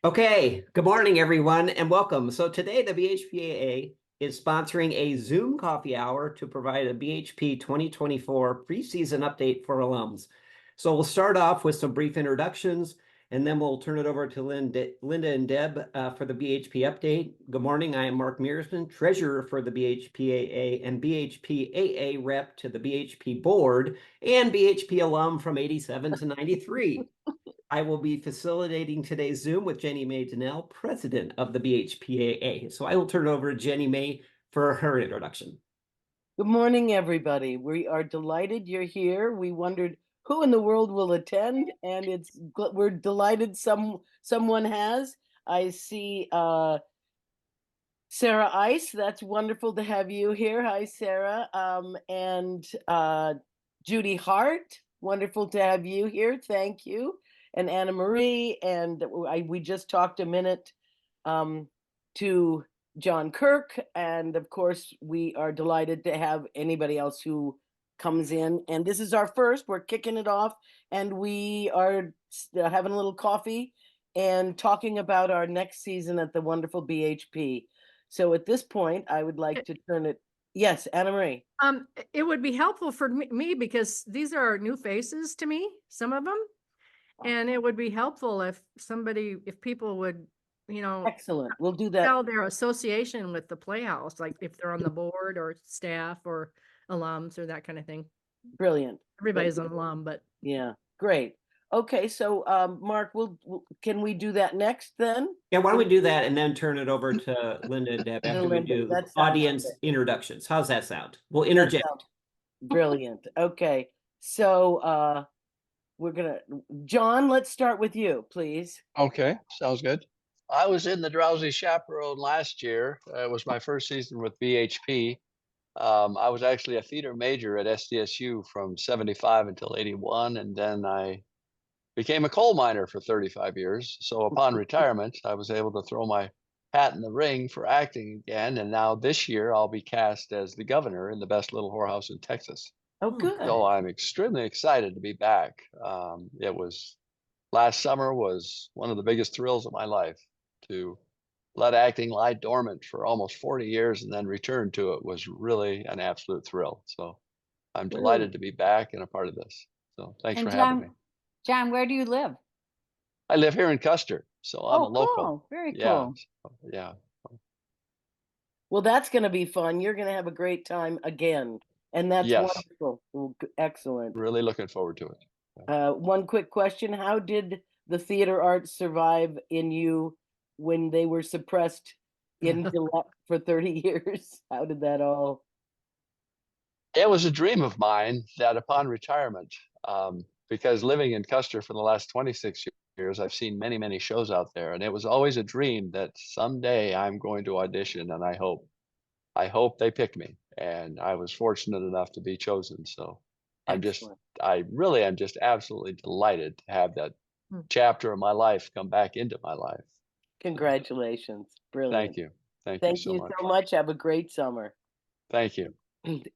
Okay, good morning, everyone, and welcome. So today the BHPAA is sponsoring a Zoom coffee hour to provide a BHP 2024 preseason update for alums. So we'll start off with some brief introductions, and then we'll turn it over to Linda and Deb for the BHP update. Good morning, I am Mark Mearsman, treasurer for the BHPAA and BHPAA rep to the BHP board and BHP alum from 87 to 93. I will be facilitating today's Zoom with Jenny May Donnell, president of the BHPAA. So I will turn it over to Jenny May for her introduction. Good morning, everybody. We are delighted you're here. We wondered who in the world will attend, and we're delighted someone has. I see Sarah Ice. That's wonderful to have you here. Hi, Sarah. And Judy Hart. Wonderful to have you here. Thank you. And Anna Marie. And we just talked a minute to John Kirk. And of course, we are delighted to have anybody else who comes in. And this is our first. We're kicking it off. And we are having a little coffee and talking about our next season at the wonderful BHP. So at this point, I would like to turn it. Yes, Anna Marie. It would be helpful for me because these are new faces to me, some of them. And it would be helpful if people would, Excellent. We'll do that. Tell their association with the Playhouse, like if they're on the board or staff or alums or that kind of thing. Brilliant. Everybody's an alum, but yeah, great. Okay, so Mark, can we do that next then? Yeah, why don't we do that and then turn it over to Linda and Deb after we do audience introductions. How's that sound? We'll interject. Brilliant. Okay, so John, let's start with you, please. Okay, sounds good. I was in the Drowsy Chaperone last year. It was my first season with BHP. I was actually a theater major at SDSU from 75 until 81, and then I became a coal miner for 35 years. So upon retirement, I was able to throw my hat in the ring for acting again. And now this year, I'll be cast as the governor in The Best Little Whorehouse in Texas. Oh, good. So I'm extremely excited to be back. Last summer was one of the biggest thrills of my life. To let acting lie dormant for almost 40 years and then return to it was really an absolute thrill. So I'm delighted to be back and a part of this. So thanks for having me. John, where do you live? I live here in Custer, so I'm a local. Cool. Very cool. Yeah. Well, that's going to be fun. You're going to have a great time again. And that's wonderful. Excellent. Really looking forward to it. One quick question. How did the theater arts survive in you when they were suppressed in Gillette for 30 years? How did that all? It was a dream of mine that upon retirement, because living in Custer for the last 26 years, I've seen many, many shows out there. And it was always a dream that someday I'm going to audition, and I hope they pick me. And I was fortunate enough to be chosen. So I really am just absolutely delighted to have that chapter of my life come back into my life. Congratulations. Brilliant. Thank you. Thank you so much. Have a great summer. Thank you.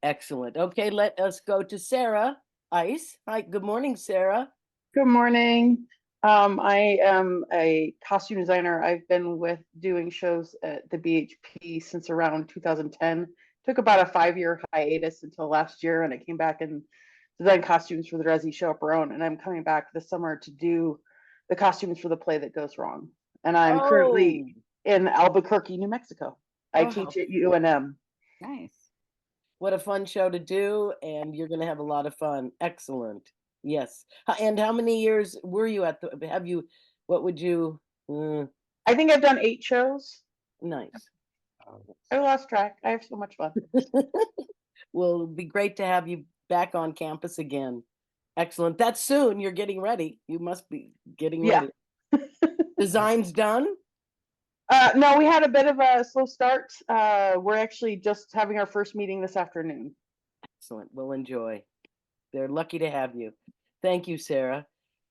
Excellent. Okay, let us go to Sarah Ice. Hi, good morning, Sarah. Good morning. I am a costume designer. I've been doing shows at the BHP since around 2010. Took about a 5-year hiatus until last year, and I came back and designed costumes for the Resi Chaperone. And I'm coming back this summer to do the costumes for the play That Goes Wrong. And I'm currently in Albuquerque, New Mexico. I teach at UNM. Nice. What a fun show to do, and you're going to have a lot of fun. Excellent. Yes. And how many years were you at what would you? I think I've done 8 shows. Nice. I lost track. I have so much fun. Well, it'll be great to have you back on campus again. Excellent. That's soon. You're getting ready. You must be getting ready. Designs done? No, we had a bit of a slow start. We're actually just having our first meeting this afternoon. Excellent. We'll enjoy. They're lucky to have you. Thank you, Sarah.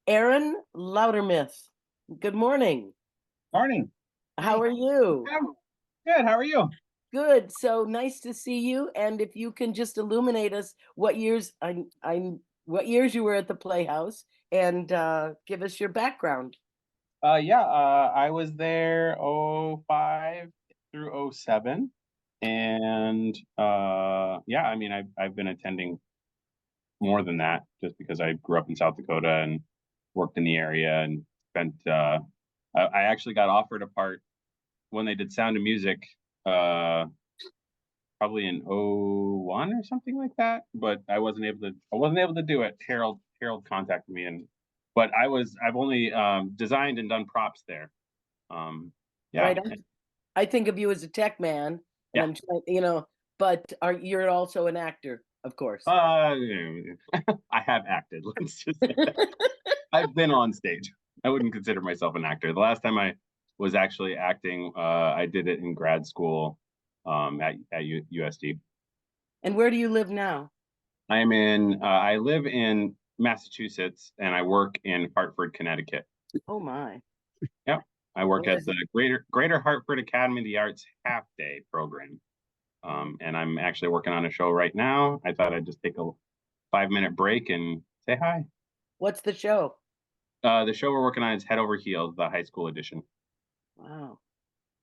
Aaron Loudermith. Good morning. Morning. How are you? Good. How are you? Good. So nice to see you. And if you can just illuminate us what years you were at the Playhouse and give us your background. I was there 05 through 07. And I mean, I've been attending more than that just because I grew up in South Dakota and worked in the area and spent I actually got offered a part when they did Sound of Music, probably in 01 or something like that, but I wasn't able to do it. Harold contacted me, but I've only designed and done props there. Yeah. Right. I think of you as a tech man, and Yeah. I'm trying, but you're also an actor, of course. I have acted. Let's just say that. I've been on stage. I wouldn't consider myself an actor. The last time I was actually acting, I did it in grad school at USD. And where do you live now? I live in Massachusetts and I work in Hartford, Connecticut. Oh my. Yep. I work Well, at the Greater Hartford Academy of the Arts half day program. And I'm actually working on a show right now. I thought I'd just take a 5-minute break and say hi. What's the show? The show we're working on is Head Over Heels, the high school edition. Wow.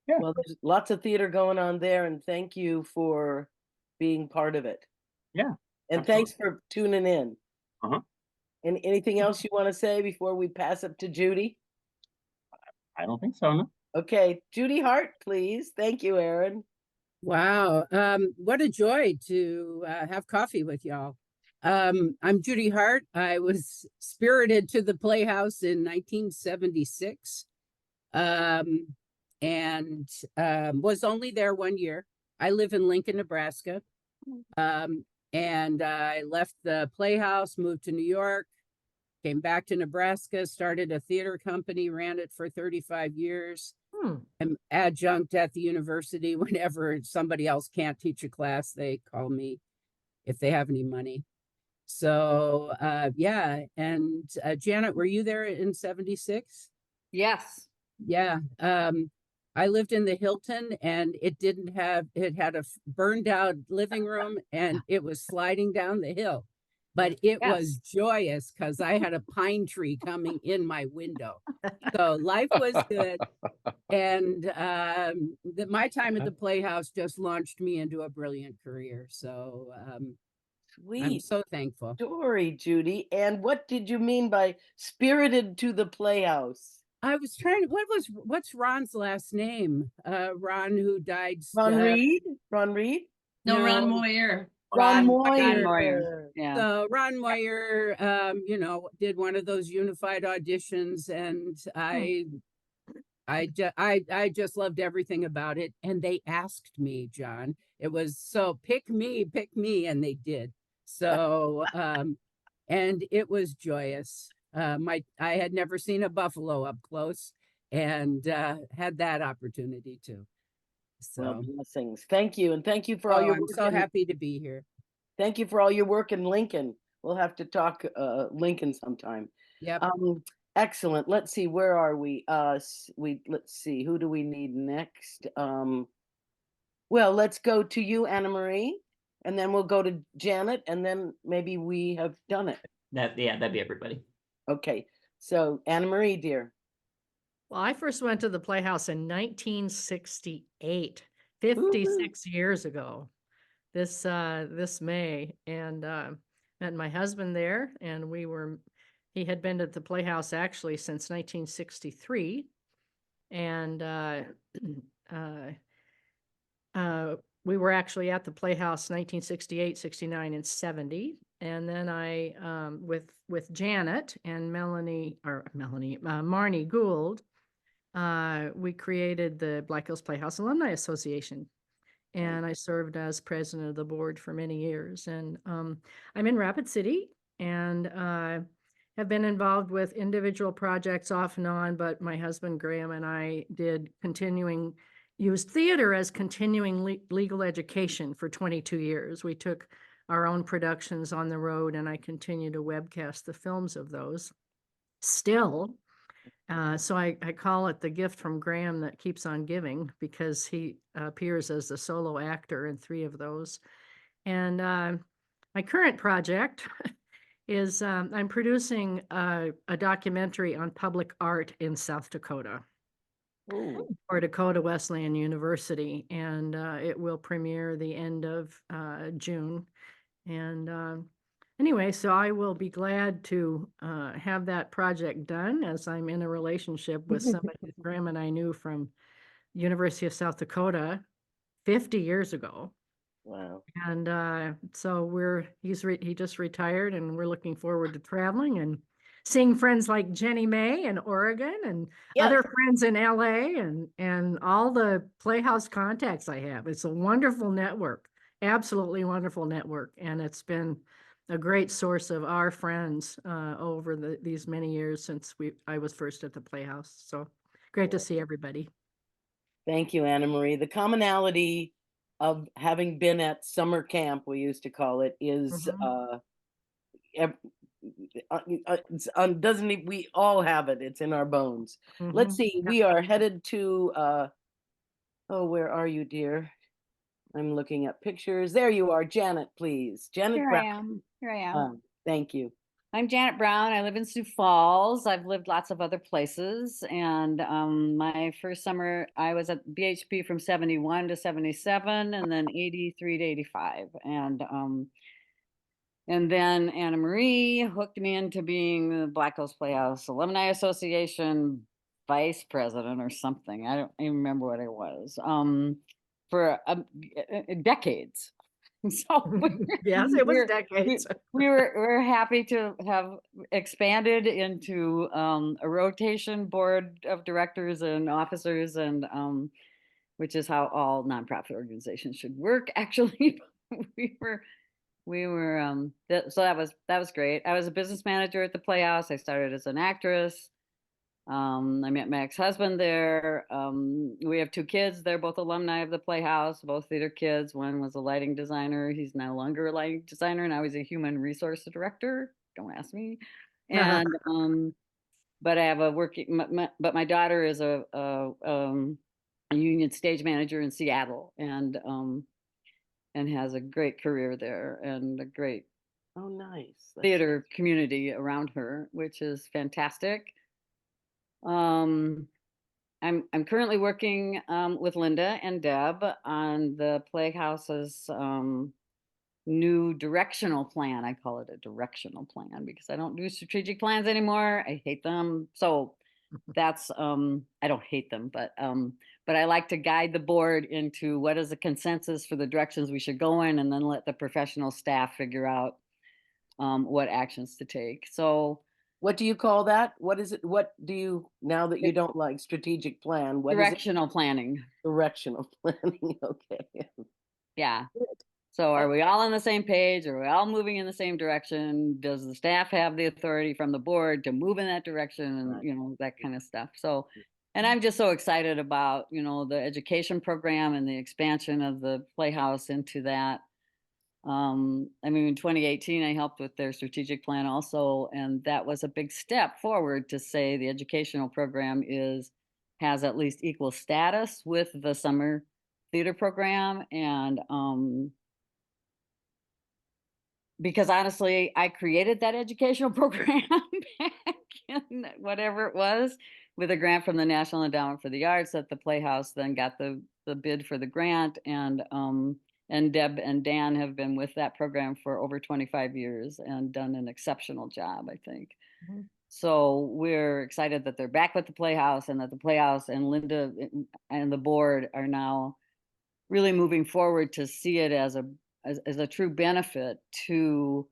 Yeah. Well, there's lots of theater going on there, and thank you for being part of it. Yeah. And absolutely. thanks for tuning in. Uh-huh. And anything else you want to say before we pass up to Judy? I don't think so, no. Okay, Judy Hart, please. Thank you, Aaron. Wow. What a joy to have coffee with y'all. I'm Judy Hart. I was spirited to the Playhouse in 1976 and was only there 1 year. I live in Lincoln, Nebraska. And I left the Playhouse, moved to New York, came back to Nebraska, started a theater company, ran it for 35 years. I'm adjunct at the university. Whenever somebody else can't teach a class, they call me if they have any money. So, yeah. And Janet, were you there in 76? Yes. Yeah. I lived in the Hilton and it had a burned out living room and it was sliding down the hill. But it was joyous because I had a pine tree coming in my window. So life was good. And my time at the Playhouse just launched me into a brilliant career. So Sweet. I'm so thankful. Story, Judy. And what did you mean by spirited to the Playhouse? I was trying. What's Ron's last name? Ron, who died. Ron Reed? Ron Reed? No, Ron Moyer. Ron Moyer. Moyer. Yeah. So Ron Moyer, did one of those unified auditions, and I just loved everything about it. And they asked me, John. It was so pick me, and they did. So and it was joyous. I had never seen a buffalo up close, and had that opportunity too. So Well, blessings. Thank you. And thank you for all your I'm work. so happy to be here. Thank you for all your work in Lincoln. We'll have to talk Lincoln sometime. Yep. Excellent. Let's see, where are we? Let's see, who do we need next? Well, let's go to you, Anna Marie, and then we'll go to Janet, and then maybe we have done it. That'd be everybody. Okay. So Anna Marie, dear. Well, I first went to the Playhouse in 1968, 56 years ago, this May, and met my husband there, and he had been at the Playhouse actually since 1963, and we were actually at the Playhouse 1968, 69, and 70. And then I, with Janet and Marnie Gould, we created the Black Hills Playhouse Alumni Association. And I served as president of the board for many years. And I'm in Rapid City and have been involved with individual projects off and on, but my husband Graham and I used theater as continuing legal education for 22 years. We took our own productions on the road, and I continue to webcast the films of those still. So I call it the gift from Graham that keeps on giving, because he appears as the solo actor in 3 of those. And my current project is I'm producing a documentary on public art in South Dakota Ooh, for Dakota Wesleyan University, and it will premiere the end of June. And anyway, so I will be glad to have that project done, as I'm in a relationship with somebody that Graham and I knew from University of South Dakota 50 years ago. wow. And so he just retired, and we're looking forward to traveling and seeing friends like Jenny May in Oregon and Yes. other friends in LA and all the Playhouse contacts I have. It's a wonderful network, absolutely wonderful network. And it's been a great source of our friends over these many years since I was first at the Playhouse. So great to see everybody. Thank you, Anna Marie. The commonality of having been at summer camp, we used to call it, is we all have it. It's in our bones. Let's see. We are headed to oh, where are you, dear? I'm looking at pictures. There you are, Janet, please. Janet Here I Brown. am. Here I am. Thank you. I'm Janet Brown. I live in Sioux Falls. I've lived lots of other places. And my first summer, I was at BHP from 71 to 77 and then 83 to 85. And then Anna Marie hooked me into being the Black Hills Playhouse Alumni Association vice president or something. I don't even remember what it was. For decades. So Yes, it was we're- decades. we're happy to have expanded into a rotation board of directors and officers, and which is how all nonprofit organizations should work. Actually, so that was great. I was a business manager at the Playhouse. I started as an actress. I met my ex-husband there. We have 2 kids. They're both alumni of the Playhouse, both theater kids. One was a lighting designer. He's no longer a lighting designer. Now he's a human resource director. Don't ask me. And but I have a working. But my daughter is a union stage manager in Seattle, and has a great career there and a great Oh, nice. theater community around her, which is fantastic. I'm currently working with Linda and Deb on the Playhouse's new directional plan. I call it a directional plan because I don't do strategic plans anymore. I hate them. So that's I don't hate them, but I like to guide the board into what is the consensus for the directions we should go in, and then let the professional staff figure out what actions to take. So What do you call that? What is it? What do you, now that you don't like strategic plan, what is it? directional planning. Directional planning. Okay. Yeah. So are we all on the same page? Are we all moving in the same direction? Does the staff have the authority from the board to move in that direction, and Right. that kind of stuff? So, and I'm just so excited about, the education program and the expansion of the Playhouse into that. I mean, in 2018, I helped with their strategic plan also, and that was a big step forward to say the educational program has at least equal status with the summer theater program. And because honestly, I created that educational program back in whatever it was, with a grant from the National Endowment for the Arts, that the Playhouse then got the bid for the grant. And Deb and Dan have been with that program for over 25 years and done an exceptional job, I think. So we're excited that they're back with the Playhouse, and that the Playhouse and Linda and the board are now really moving forward to see it as a true benefit to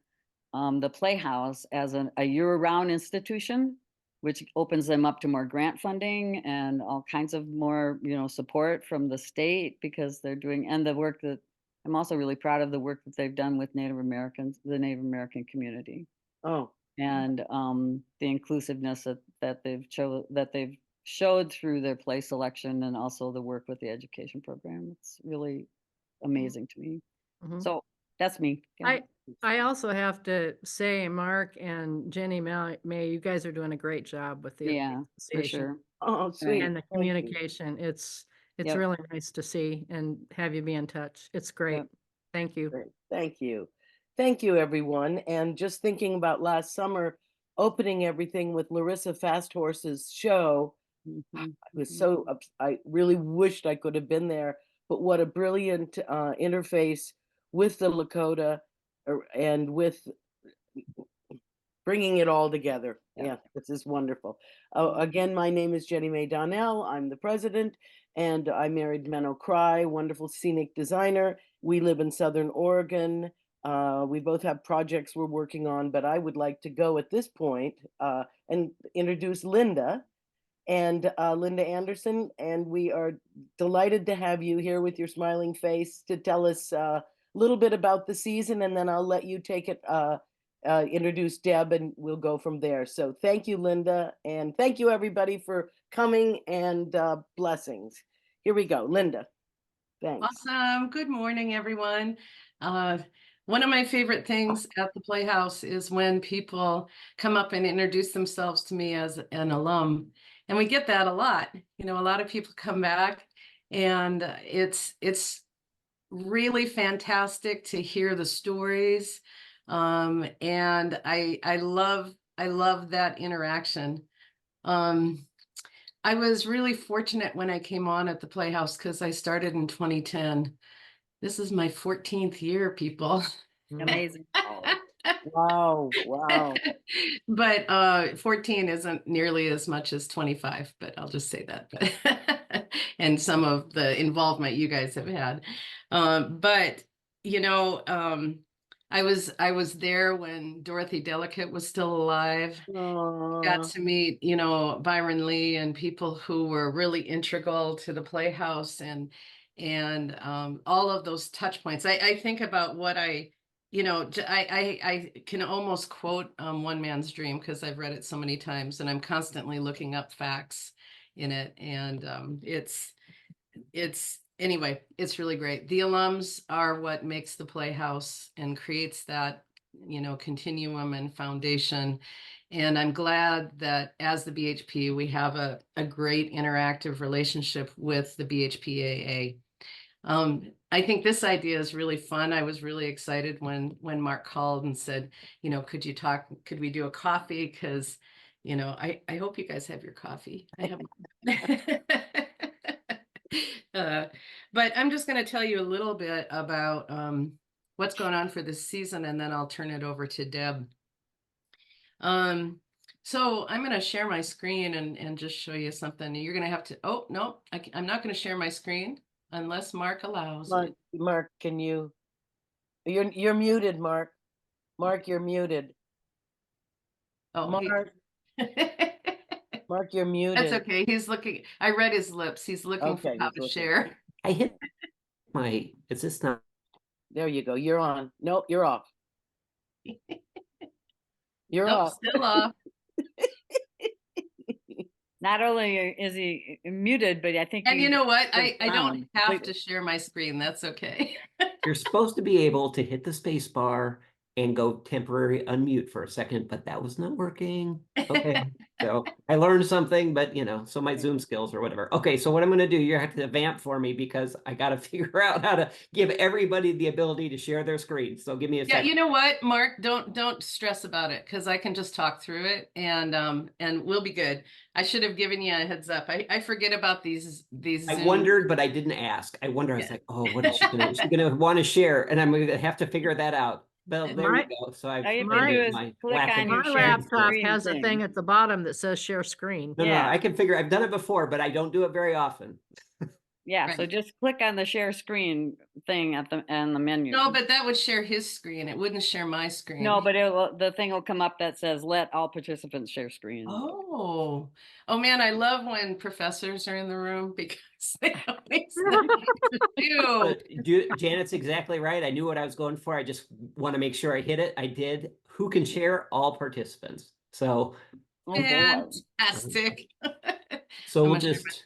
the Playhouse as a year-round institution, which opens them up to more grant funding and all kinds of more, support from the state, because they're doing, and the work that I'm also really proud of, the work that they've done with Native Americans, the Native American community, Oh, and the inclusiveness that they've showed through their play selection, and also the work with the education program. It's really amazing to me. So that's me. I also have to say, Mark and Jenny May, you guys are doing a great job with the Yeah, for association sure. oh, sweet. and the Thank you. communication. It's Yep. really nice to see and have you be in touch. It's great. Yep. Thank you. Great. Thank you. Thank you, everyone. And just thinking about last summer, opening everything with Larissa Fast Horse's show, I was so, I really wished I could have been there, but what a brilliant interface with the Lakota and with bringing it all together. Yeah, this is wonderful. Again, my name is Jenny Mae Donnell. I'm the president, and I married Menno Cry, wonderful scenic designer. We live in Southern Oregon. We both have projects we're working on, but I would like to go at this point and introduce Linda and Linda Anderson, and we are delighted to have you here with your smiling face to tell us a little bit about the season, and then I'll let you take it, introduce Deb, and we'll go from there. So thank you, Linda, and thank you, everybody, for coming, and blessings. Here we go, Linda. Thanks. Awesome. Good morning, everyone. One of my favorite things at the Playhouse is when people come up and introduce themselves to me as an alum. And we get that a lot. You know, a lot of people come back, and it's really fantastic to hear the stories. And I love that interaction. I was really fortunate when I came on at the Playhouse because I started in 2010. This is my 14th year, people. Amazing. Wow, wow. But 14 isn't nearly as much as 25, but I'll just say that. And some of the involvement you guys have had. But you know, I was there when Dorothy Delicate was still alive. Got to meet, you know, Byron Lee and people who were really integral to the Playhouse, and all of those touch points. I think about what I can almost quote One Man's Dream because I've read it so many times, and I'm constantly looking up facts in it, and anyway, it's really great. The alums are what makes the Playhouse and creates that, you know, continuum and foundation. And I'm glad that as the BHP, we have a great interactive relationship with the BHPAA. I think this idea is really fun. I was really excited when Mark called and said, you know, could we do a coffee? Because, you know, I hope you guys have your coffee. I have. But I'm just going to tell you a little bit about what's going on for this season, and then I'll turn it over to Deb. So I'm going to share my screen and just show you something. You're going to have to, oh, no, I'm not going to share my screen unless Mark allows it. Mark, can you're muted, Mark. Mark, you're muted. Oh, Mark. Mark, you're muted. That's okay. He's looking, I read his lips. He's looking for how to share. I hit my, is this not? There you go. You're on. Nope, you're off. You're off. Still off. Not only is he muted, but I think. And you know what? I don't have to share my screen. That's okay. You're supposed to be able to hit the space bar and go temporary unmute for a second, but that was not working. Okay, so I learned something, but you know, so my Zoom skills or whatever. Okay, so what I'm going to do, you have to vamp for me because I got to figure out how to give everybody the ability to share their screen. So give me a second. Yeah, you know what, Mark? Don't stress about it because I can just talk through it, and we'll be good. I should have given you a heads up. I forget about these. I wondered, but I didn't ask. I wonder. I was like, oh, what is she gonna? Is she gonna want to share? And I'm gonna have to figure that out. Well, there you go. So I've my laptop has a thing at the bottom that says share screen. No, I can figure. I've done it before, but I don't do it very often. Yeah, right. So just click on the share screen thing at the menu. No, but that would share his screen. It wouldn't share my screen. No, but the thing will come up that says let all participants share screen. Oh man, I love when professors are in the room because they always know what to do. Janet's exactly right. I knew what I was going for. I just want to make sure I hit it. I did. Who can share? All participants. So fantastic. So we'll just.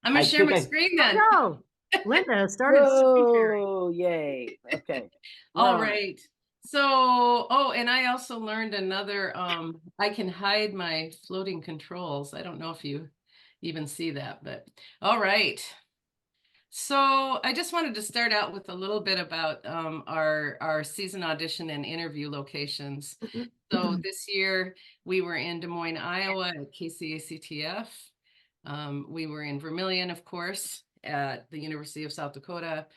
I'm going to share my screen then. No, Linda started. Oh, yay. Okay. All right. So, and I also learned another, I can hide my floating controls. I don't know if you even see that, but all right. So I just wanted to start out with a little bit about our season audition and interview locations. So this year we were in Des Moines, Iowa at KCACTF. We were in Vermilion, of course, at the University of South Dakota.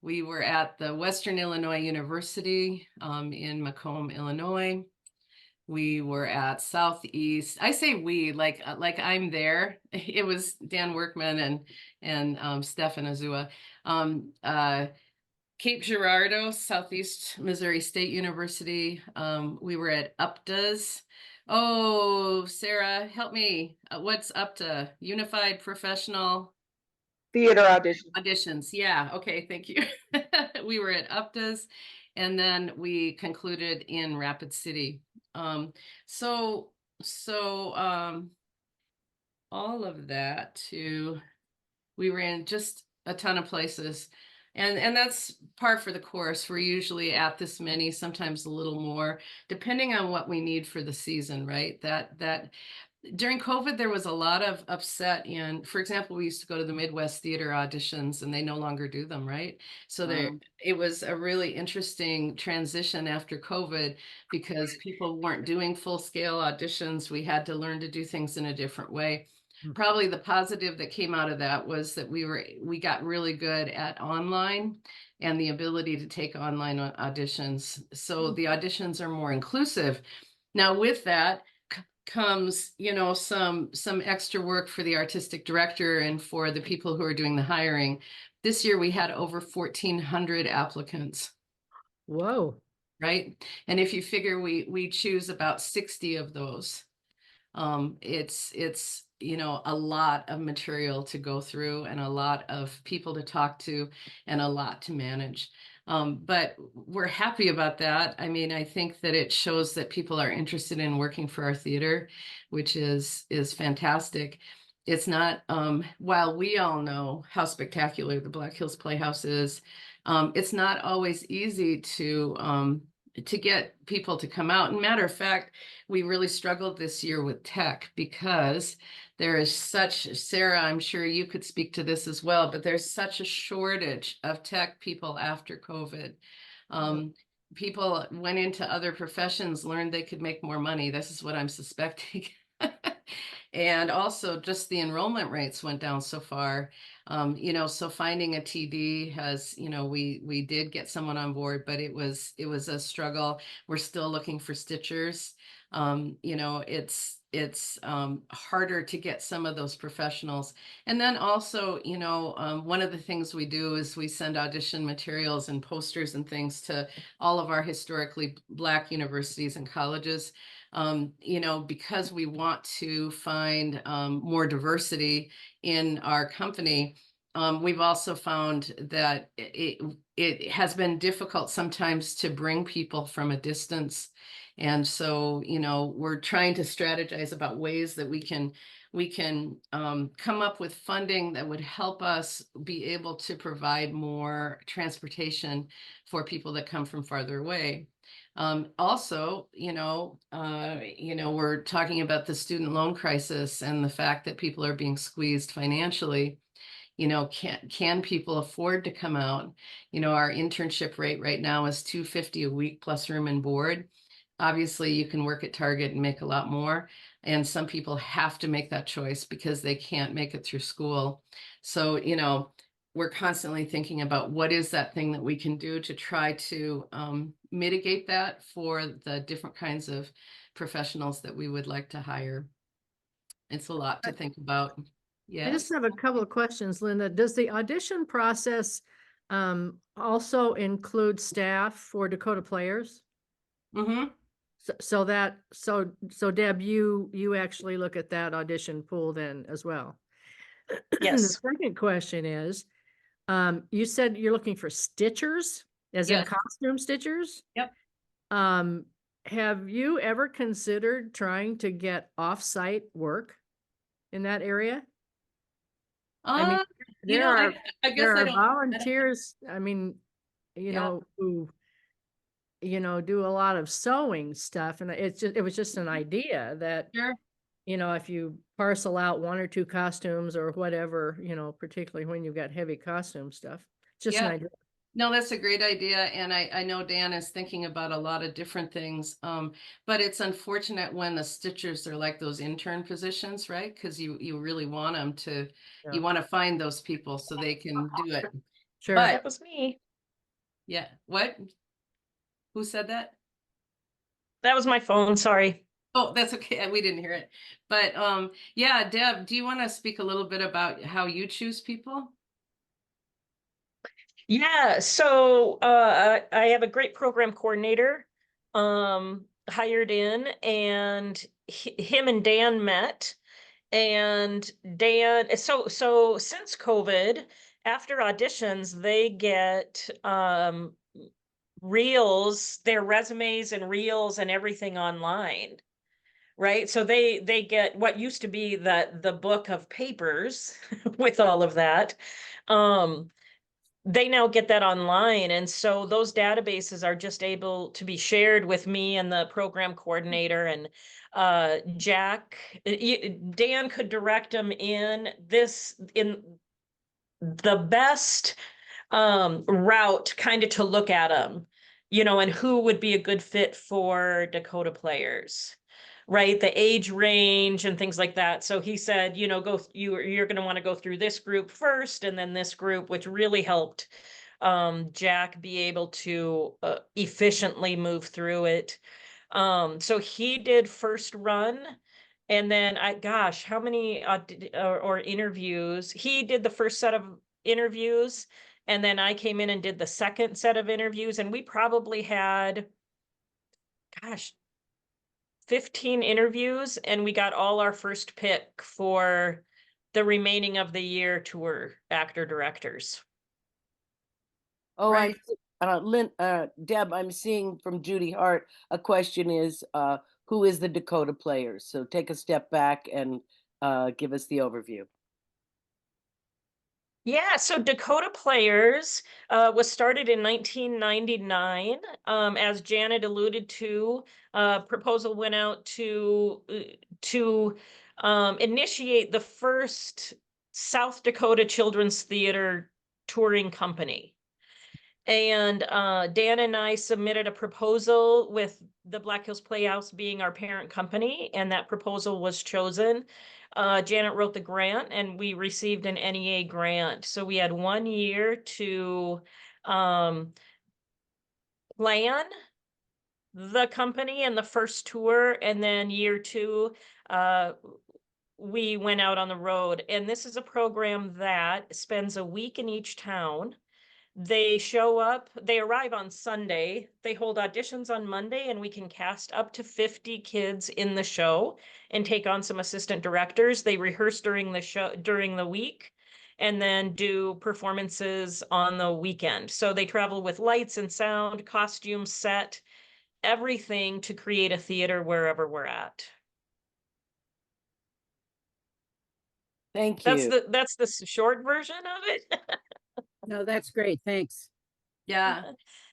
We were at the Western Illinois University in Macomb, Illinois. We were at Southeast. I say we like I'm there. It was Dan Workman and Stefan Azua. Cape Girardeau, Southeast Missouri State University. We were at UPTA's. Oh, Sarah, help me. What's UPTA? Unified Professional Theater audition. Auditions. Yeah. Okay. Thank you. We were at UPTA's, and then we concluded in Rapid City. So all of that too. We were in just a ton of places. And that's par for the course. We're usually at this many, sometimes a little more, depending on what we need for the season, right? That during COVID, there was a lot of upset in, for example, we used to go to the Midwest theater auditions and they no longer do them, right? So it was a really interesting transition after COVID because people weren't doing full scale auditions. We had to learn to do things in a different way. Probably the positive that came out of that was that we got really good at online and the ability to take online auditions. So the auditions are more inclusive. Now with that comes, some extra work for the artistic director and for the people who are doing the hiring. This year we had over 1,400 applicants. Whoa. Right? And if you figure we choose about 60 of those, it's a lot of material to go through and a lot of people to talk to and a lot to manage. But we're happy about that. I mean, I think that it shows that people are interested in working for our theater, which is fantastic. It's not, while we all know how spectacular the Black Hills Playhouse is, it's not always easy to get people to come out. And matter of fact, we really struggled this year with tech because there is such, Sarah, I'm sure you could speak to this as well, but there's such a shortage of tech people after COVID. People went into other professions, learned they could make more money. This is what I'm suspecting. And also just the enrollment rates went down so far. So finding a TD has, we did get someone on board, but it was a struggle. We're still looking for stitchers. It's harder to get some of those professionals. And then also, one of the things we do is we send audition materials and posters and things to all of our historically Black universities and colleges. Because we want to find more diversity in our company. We've also found that it has been difficult sometimes to bring people from a distance. And so, we're trying to strategize about ways that we can come up with funding that would help us be able to provide more transportation for people that come from farther away. Also, we're talking about the student loan crisis and the fact that people are being squeezed financially. Can people afford to come out? Our internship rate right now is $250 a week plus room and board. Obviously, you can work at Target and make a lot more. And some people have to make that choice because they can't make it through school. So, we're constantly thinking about what is that thing that we can do to try to mitigate that for the different kinds of professionals that we would like to hire. It's a lot to think about. Yes. I just have a couple of questions, Linda. Does the audition process also include staff for Dakota Players? Mm-hmm. So Deb, you actually look at that audition pool then as well. Yes. The second question is, you said you're looking for stitchers, as in Yes. costume stitchers? Yep. Have you ever considered trying to get off-site work in that area? I mean, there are volunteers, I mean, who, do a lot of sewing stuff. And it was just an idea that, Sure. you know, if you parcel out 1 or 2 costumes or whatever, you know, particularly when you've got heavy costume stuff. Just an Yeah. idea. No, that's a great idea. And I know Dan is thinking about a lot of different things. But it's unfortunate when the stitchers are like those intern positions, right? Because you really want them to, Yeah. you want to find those people so they can do it. Sure. But That was me. yeah, what? Who said that? That was my phone. Sorry. Oh, that's okay. We didn't hear it. But yeah, Deb, do you want to speak a little bit about how you choose people? Yeah, so I have a great program coordinator hired in, and him and Dan met. And Dan, so since COVID, after auditions, they get reels, their resumes and reels and everything online. Right. So they get what used to be the book of papers with all of that. They now get that online. And so those databases are just able to be shared with me and the program coordinator, and Jack. Dan could direct them in the best route kind of to look at them, you know, and who would be a good fit for Dakota players, right? The age range and things like that. So he said, you know, you're going to want to go through this group first and then this group, which really helped Jack be able to efficiently move through it. So he did first run. And then gosh, how many or interviews? He did the first set of interviews, and then I came in and did the second set of interviews, and we probably had, gosh, 15 interviews, and we got all our first pick for the remaining of the year tour actor directors. Oh, Right. Deb, I'm seeing from Judy Hart, a question is, who is the Dakota Players? So take a step back and give us the overview. Yeah, so Dakota Players was started in 1999. As Janet alluded to, proposal went out to initiate the first South Dakota Children's Theater touring company. And Dan and I submitted a proposal with the Black Hills Playhouse being our parent company, and that proposal was chosen. Janet wrote the grant, and we received an NEA grant. So we had 1 year to plan the company and the first tour, and then year 2, we went out on the road. And this is a program that spends a week in each town. They show up, they arrive on Sunday, they hold auditions on Monday, and we can cast up to 50 kids in the show and take on some assistant directors. They rehearse during the week, and then do performances on the weekend. So they travel with lights and sound, costumes, set, everything to create a theater wherever we're at. Thank you. That's the short version of it. No, that's great. Thanks. Yeah.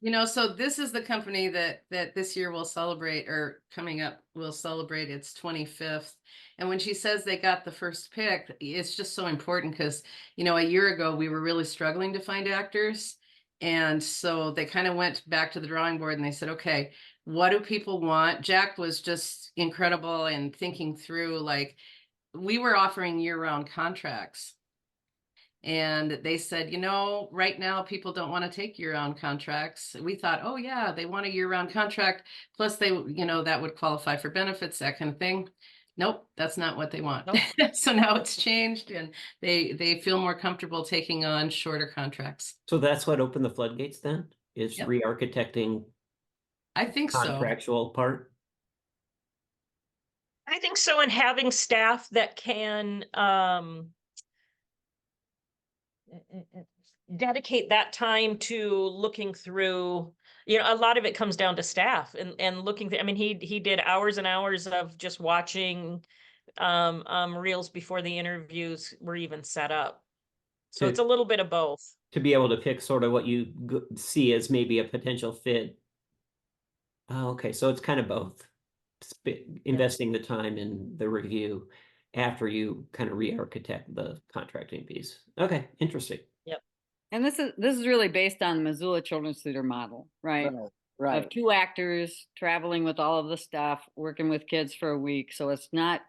You know, so this is the company that this year will celebrate, or coming up will celebrate its 25th. And when she says they got the first pick, it's just so important because, you know, a year ago we were really struggling to find actors. And so they kind of went back to the drawing board and they said, okay, what do people want? Jack was just incredible in thinking through, like, we were offering year-round contracts. And they said, you know, right now people don't want to take year-round contracts. We thought, oh yeah, they want a year-round contract. Plus they, you know, that would qualify for benefits, that kind of thing. Nope, that's not what they want. Nope. So now it's changed, and they feel more comfortable taking on shorter contracts. So that's what opened the floodgates then, is Yep. re-architecting I think so. contractual part? I think so, and having staff that can dedicate that time to looking through, you know, a lot of it comes down to staff and looking through. I mean, he did hours and hours of just watching reels before the interviews were even set up. So it's a little bit of both. To be able to pick sort of what you see as maybe a potential fit. Oh, okay, so it's kind of both. investing the time in the review after you kind of re-architect the contracting piece. Okay, interesting. Yep. And this is really based on the Missoula Children's Theater model, right? Right. Of 2 actors traveling with all of the staff, working with kids for a week. So it's not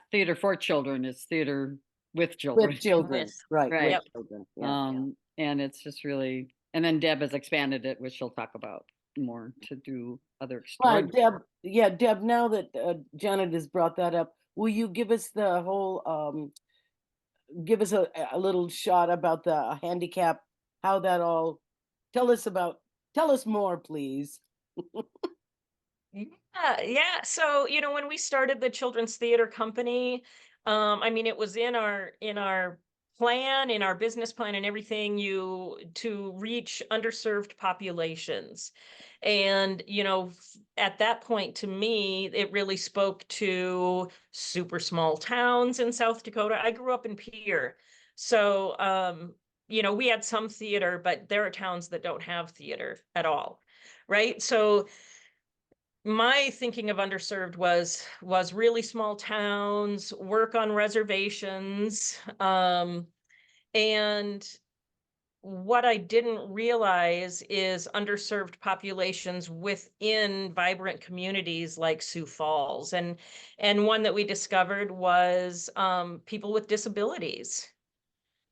theater for children, it's theater with children. With children. With. Right. Right. With children. Yeah. And it's just really, and then Deb has expanded it, which she'll talk about more, to do other Right, extraordinary. Deb. Deb, now that Janet has brought that up, will you give us the whole, give us a little shot about the handicap, how that all, tell us more, please. Yeah. So, when we started the Children's Theater Company, I mean, it was in our plan, in our business plan and everything, to reach underserved populations. And, at that point, to me, it really spoke to super small towns in South Dakota. I grew up in Pierre. So, we had some theater, but there are towns that don't have theater at all. Right. So my thinking of underserved was really small towns, work on reservations, and what I didn't realize is underserved populations within vibrant communities like Sioux Falls, and one that we discovered was people with disabilities.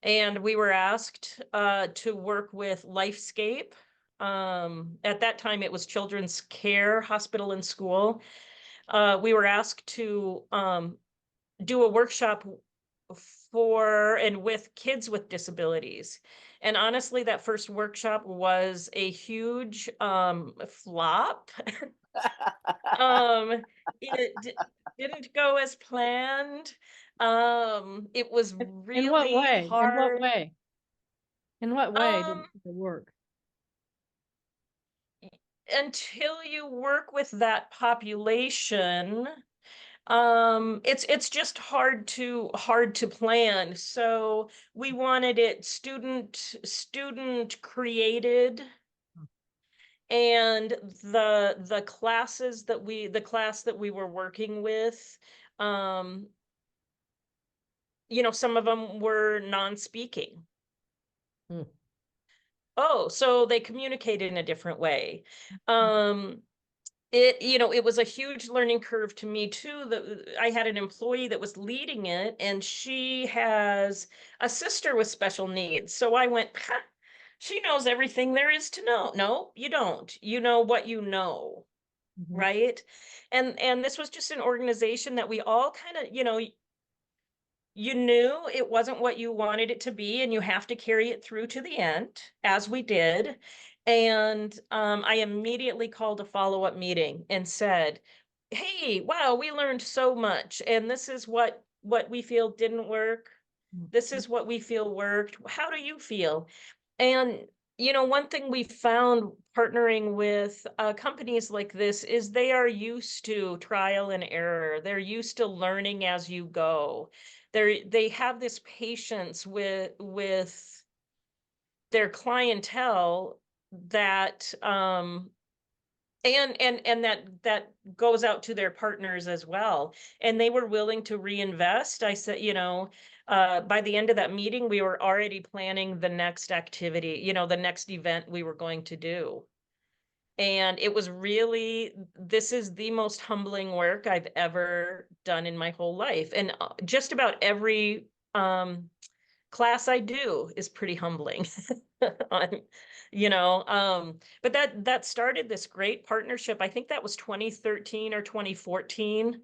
And we were asked to work with Lifescape. At that time, it was Children's Care Hospital and School. We were asked to do a workshop for and with kids with disabilities. And honestly, that first workshop was a huge flop. It didn't go as planned. It was really In what way? hard. In what way? In what way did it work? Until you work with that population, it's just hard to plan. So we wanted it student created, and the class that we were working with, some of them were non-speaking. Oh, so they communicate in a different way. It was a huge learning curve to me too. I had an employee that was leading it, and she has a sister with special needs. So I went, ha, she knows everything there is to know. No, you don't. You know what you know, right? And this was just an organization that we all kind of, you knew it wasn't what you wanted it to be, and you have to carry it through to the end, as we did. And I immediately called a follow-up meeting and said, hey, wow, we learned so much, and this is what we feel didn't work. This is what we feel worked. How do you feel? And one thing we found partnering with companies like this is they are used to trial and error. They're used to learning as you go. They have this patience with their clientele that and that goes out to their partners as well. And they were willing to reinvest. I said, by the end of that meeting, we were already planning the next activity, the next event we were going to do. And it was really, this is the most humbling work I've ever done in my whole life. And just about every class I do is pretty humbling. But that started this great partnership. I think that was 2013 or 2014.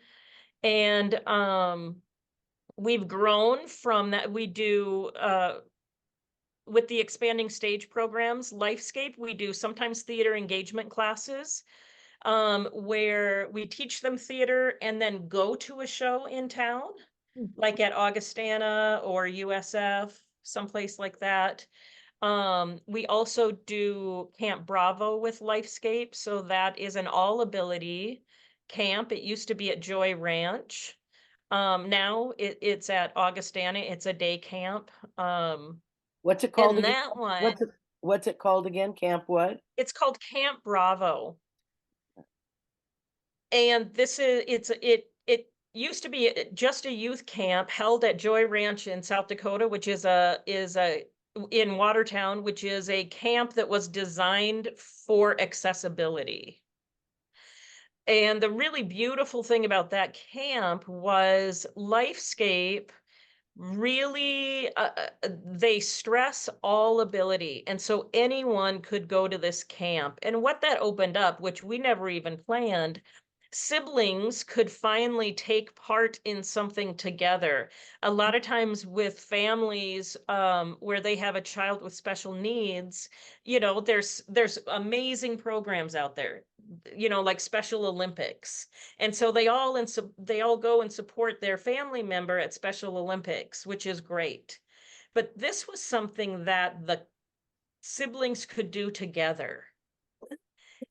And we've grown from that. We do with the expanding stage programs, Lifescape, we do sometimes theater engagement classes where we teach them theater and then go to a show in town, like at Augustana or USF, someplace like that. We also do Camp Bravo with Lifescape. So that is an all ability camp. It used to be at Joy Ranch. Now it's at Augustana. It's a day camp. What's it called And again? that one, What's it called again? Camp what? it's called Camp Bravo. And it used to be just a youth camp held at Joy Ranch in South Dakota, which is in Watertown, which is a camp that was designed for accessibility. And the really beautiful thing about that camp was Lifescape really they stress all ability, and so anyone could go to this camp. And what that opened up, which we never even planned, siblings could finally take part in something together. A lot of times with families where they have a child with special needs, there's amazing programs out there, like Special Olympics. And so they all go and support their family member at Special Olympics, which is great. But this was something that the siblings could do together.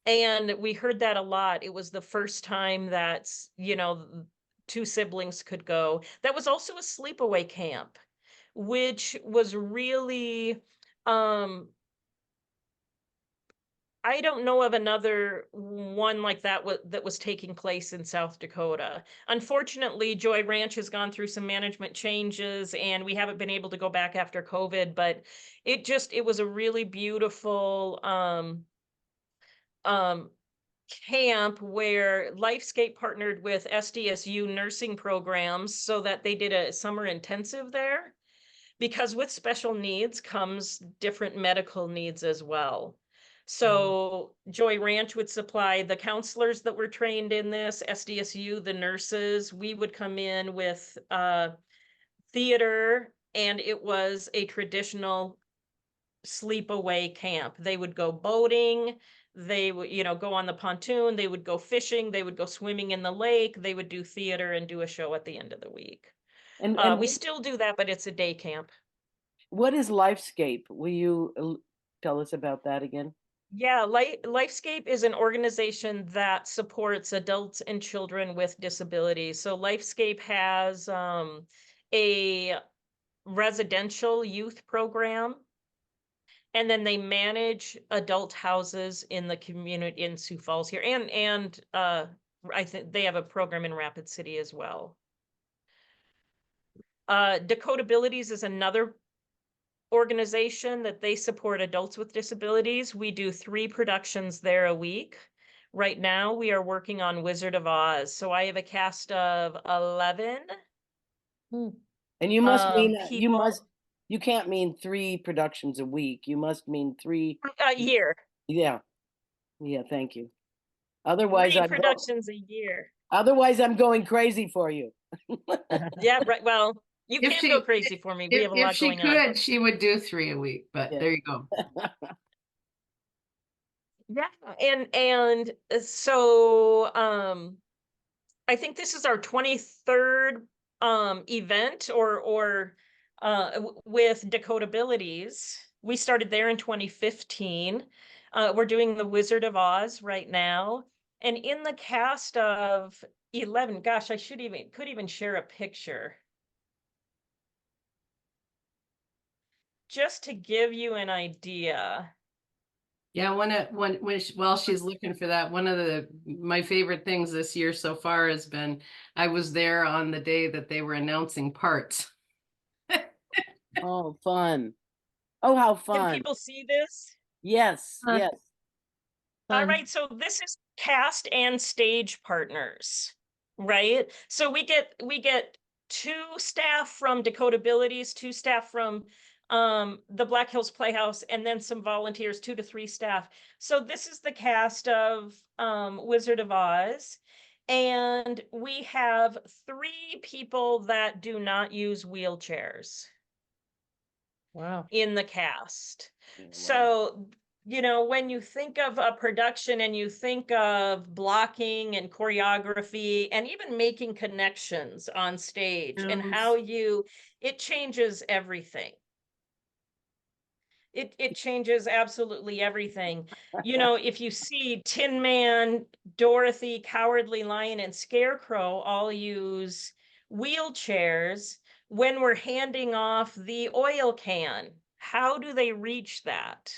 And we heard that a lot. It was the first time that, two siblings could go. That was also a sleepaway camp, which was really, I don't know of another one like that that was taking place in South Dakota. Unfortunately, Joy Ranch has gone through some management changes and we haven't been able to go back after COVID, but it was a really beautiful camp where Lifescape partnered with SDSU nursing programs so that they did a summer intensive there, because with special needs comes different medical needs as well. So Joy Ranch would supply the counselors that were trained in this, SDSU, the nurses. We would come in with theater, and it was a traditional sleepaway camp. They would go boating, they would, go on the pontoon, they would go fishing, they would go swimming in the lake, they would do theater and do a show at the end of the week. And We still do that, but it's a day camp. what is Lifescape? Will you tell us about that again? Yeah, Lifescape is an organization that supports adults and children with disabilities. So Lifescape has a residential youth program, and then they manage adult houses in the community in Sioux Falls here, and I think they have a program in Rapid City as well. Dakota Abilities is another organization that they support adults with disabilities. We do 3 productions there a week. Right now, we are working on Wizard of Oz. So I have a cast of 11. And you must mean people you can't mean 3 productions a week. You must mean 3 a year. Yeah. Yeah, thank you. Otherwise 3 productions a year. Otherwise I'm going crazy for you. Yeah, right. Well, you If can she- go crazy for me. We have a lot going on. If she could, she would do 3 a week, but Yeah. there you go. Yeah, and so I think this is our 23rd event or with Dakota Abilities. We started there in 2015. We're doing the Wizard of Oz right now. And in the cast of 11, gosh, I could even share a picture. Just to give you an idea. Yeah, while she's looking for that, one of my favorite things this year so far has been I was there on the day that they were announcing parts. Oh, fun. Oh, how fun. Can people see this? Yes, yes. All right, so this is cast and stage partners, right? So we get 2 staff from Dakota Abilities, 2 staff from the Black Hills Playhouse, and then some volunteers, 2 to 3 staff. So this is the cast of Wizard of Oz. And we have 3 people that do not use wheelchairs. Wow. In the cast. Yeah, wow. So, when you think of a production and you think of blocking and choreography and even making connections on stage and how it changes everything. It changes absolutely everything. If you see Tin Man, Dorothy, Cowardly Lion, and Scarecrow all use wheelchairs, when we're handing off the oil can, how do they reach that?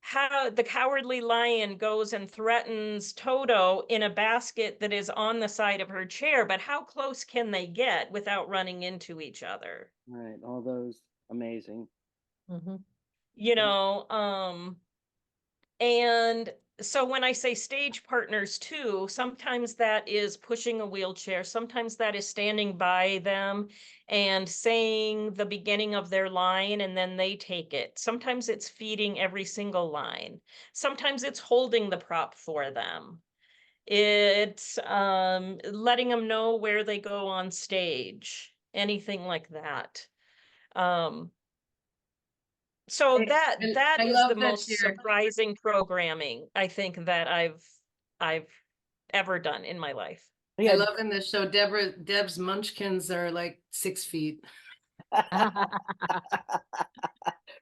How the Cowardly Lion goes and threatens Toto in a basket that is on the side of her chair, but how close can they get without running into each other? Right, all those amazing. You know, and so when I say stage partners too, sometimes that is pushing a wheelchair, sometimes that is standing by them and saying the beginning of their line and then they take it. Sometimes it's feeding every single line. Sometimes it's holding the prop for them. It's letting them know where they go on stage, anything like that. So that I is the love that most you're surprising programming I think that I've ever done in my life. I Yeah, love in this show, Deb's munchkins are like 6 feet.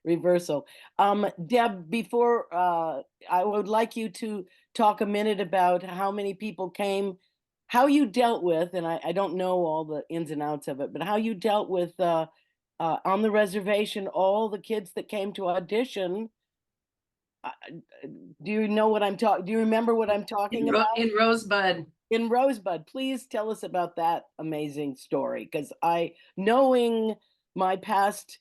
reversal. Deb, before I would like you to talk a minute about how many people came, how you dealt with, and I don't know all the ins and outs of it, but how you dealt with on the reservation, all the kids that came to audition. Uh, do you know what I'm talking? Do you remember what I'm talking about? In Rosebud. In Rosebud, please tell us about that amazing story. Because knowing my past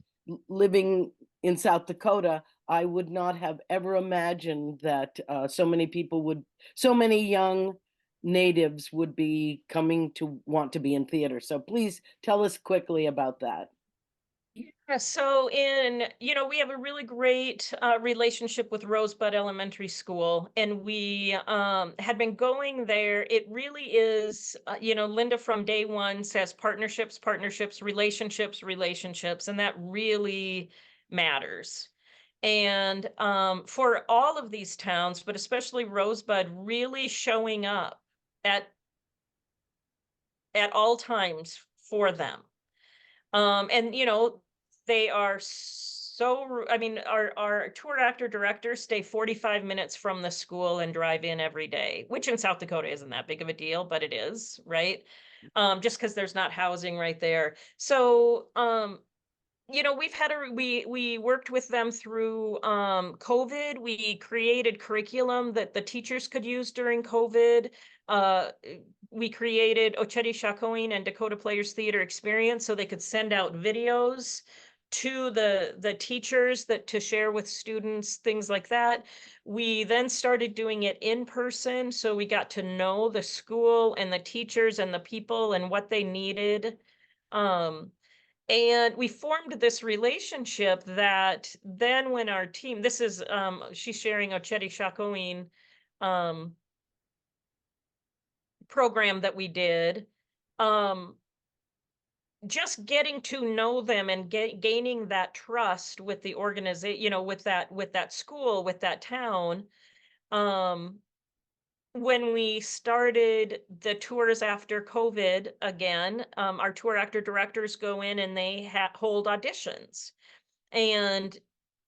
living in South Dakota, I would not have ever imagined that so many young natives would be coming to want to be in theater. So please tell us quickly about that. Yeah, so we have a really great relationship with Rosebud Elementary School, and we had been going there. It really is, Linda from day one says partnerships, partnerships, relationships, relationships, and that really matters. And for all of these towns, but especially Rosebud, really showing up at all times for them. And they are I mean, our tour actor directors stay 45 minutes from the school and drive in every day, which in South Dakota isn't that big of a deal, but it is, right? Just because there's not housing right there. So we've had we worked with them through COVID. We created curriculum that the teachers could use during COVID. We created Ochedi Shakoin and Dakota Players Theater Experience so they could send out videos to the teachers to share with students, things like that. We then started doing it in person, so we got to know the school and the teachers and the people and what they needed. And we formed this relationship that then when our team, this is, she's sharing Ochedi Shakoin program that we did, just getting to know them and gaining that trust with the organization, with that school, with that town. When we started the tours after COVID again, our tour actor directors go in and they hold auditions. And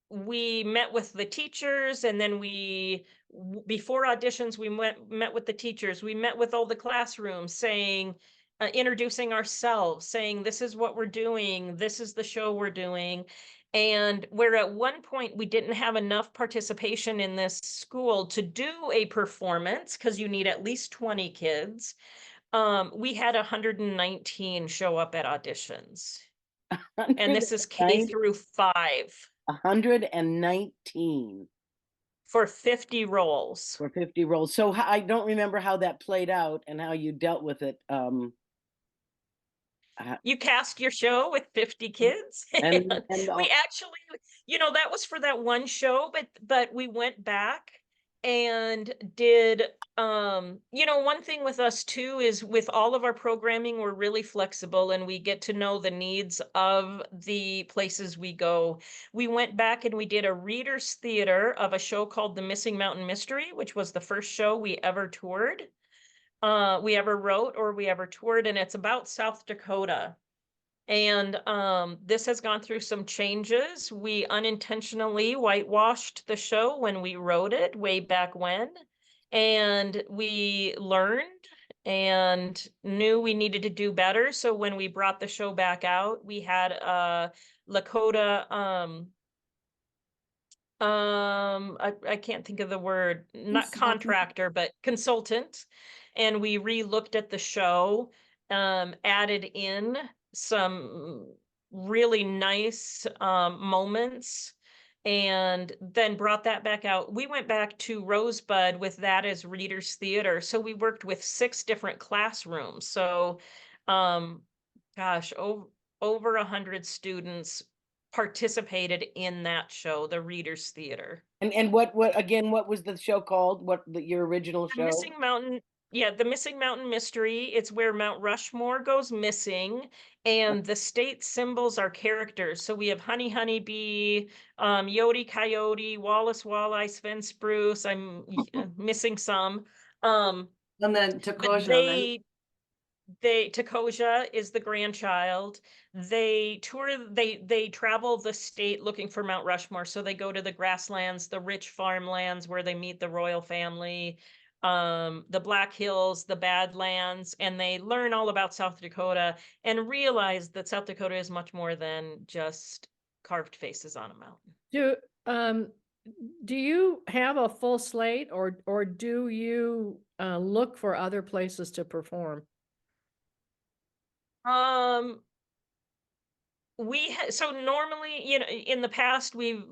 we met with the teachers, and then before auditions, we met with the teachers. We met with all the classrooms saying, introducing ourselves, saying, this is what we're doing. This is the show we're doing. And where at one point we didn't have enough participation in this school to do a performance, because you need at least 20 kids, we had 119 show up at auditions. And this is K through 5. 119 for 50 roles. For 50 roles. So I don't remember how that played out and how you dealt with it. You cast your show with 50 kids. And we actually, that was for that one show, but we went back and did, one thing with us too is with all of our programming, we're really flexible and we get to know the needs of the places we go. We went back and we did a reader's theater of a show called The Missing Mountain Mystery, which was the first show we ever toured. We ever wrote or we ever toured, and it's about South Dakota. And this has gone through some changes. We unintentionally whitewashed the show when we wrote it way back when, and we learned and knew we needed to do better. So when we brought the show back out, we had Lakota I can't think of the word, not Consultant. contractor, but consultant. And we re-looked at the show, added in some really nice moments, and then brought that back out. We went back to Rosebud with that as Readers Theater. So we worked with 6 different classrooms. So gosh, over 100 students participated in that show, the Readers Theater. And what again, what was the show called? Your original The show? Missing Mountain, yeah, the Missing Mountain Mystery. It's where Mount Rushmore goes missing, and the state symbols are characters. So we have Honey Honey Bee, Yodi Coyote, Wallace Walleye, Sven Spruce. I'm missing some. And then But Takoja, Takoja is the grandchild. They travel the state looking for Mount Rushmore. So they go to the grasslands, the rich farmlands where they meet the royal family, the Black Hills, the Badlands, and they learn all about South Dakota and realize that South Dakota is much more than just carved faces on a mountain. Do you have a full slate, or do you look for other places to perform? So normally, in the past, we've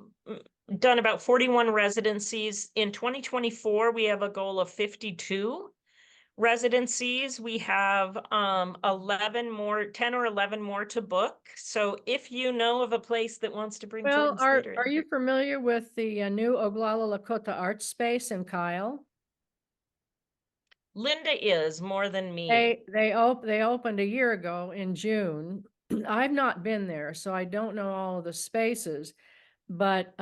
done about 41 residencies. In 2024, we have a goal of 52 residencies. We have 10 or 11 more to book. So if you know of a place that wants to bring Well, children's theater are in, you familiar with the new Oglala Lakota Art Space in Kyle? Linda is more than me. They opened a year ago in June. I've not been there, so I don't know all of the spaces, but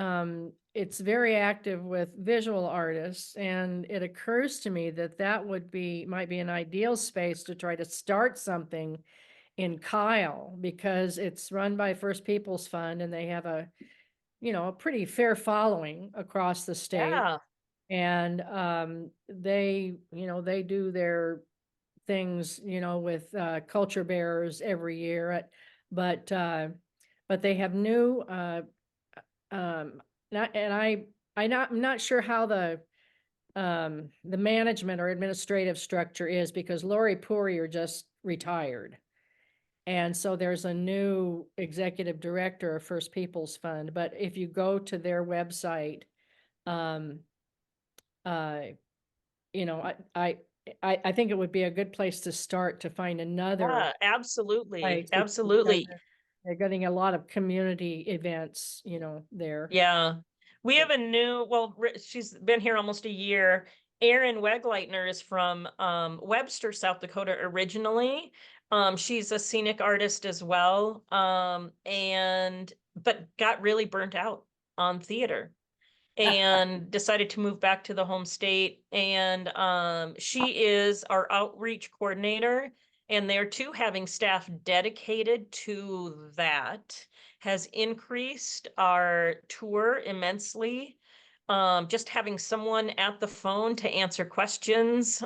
it's very active with visual artists, and it occurs to me that might be an ideal space to try to start something in Kyle, because it's run by First Peoples Fund, and they have a pretty fair following across the state. Yeah. And they do their things with culture bearers every year, but they have new I'm not sure how the management or administrative structure is, because Lori Poirier just retired. And so there's a new executive director of First Peoples Fund. But if you go to their website, I think it would be a good place to start to find another Yeah, absolutely. place, Absolutely. because they're getting a lot of community events, there. Yeah. We have she's been here almost a year. Erin Wegleitner is from Webster, South Dakota originally. She's a scenic artist as well. But got really burnt out on theater and decided to move back to the home state. And she is our outreach coordinator, and there too, having staff dedicated to that has increased our tour immensely. Just having someone at the phone to answer questions.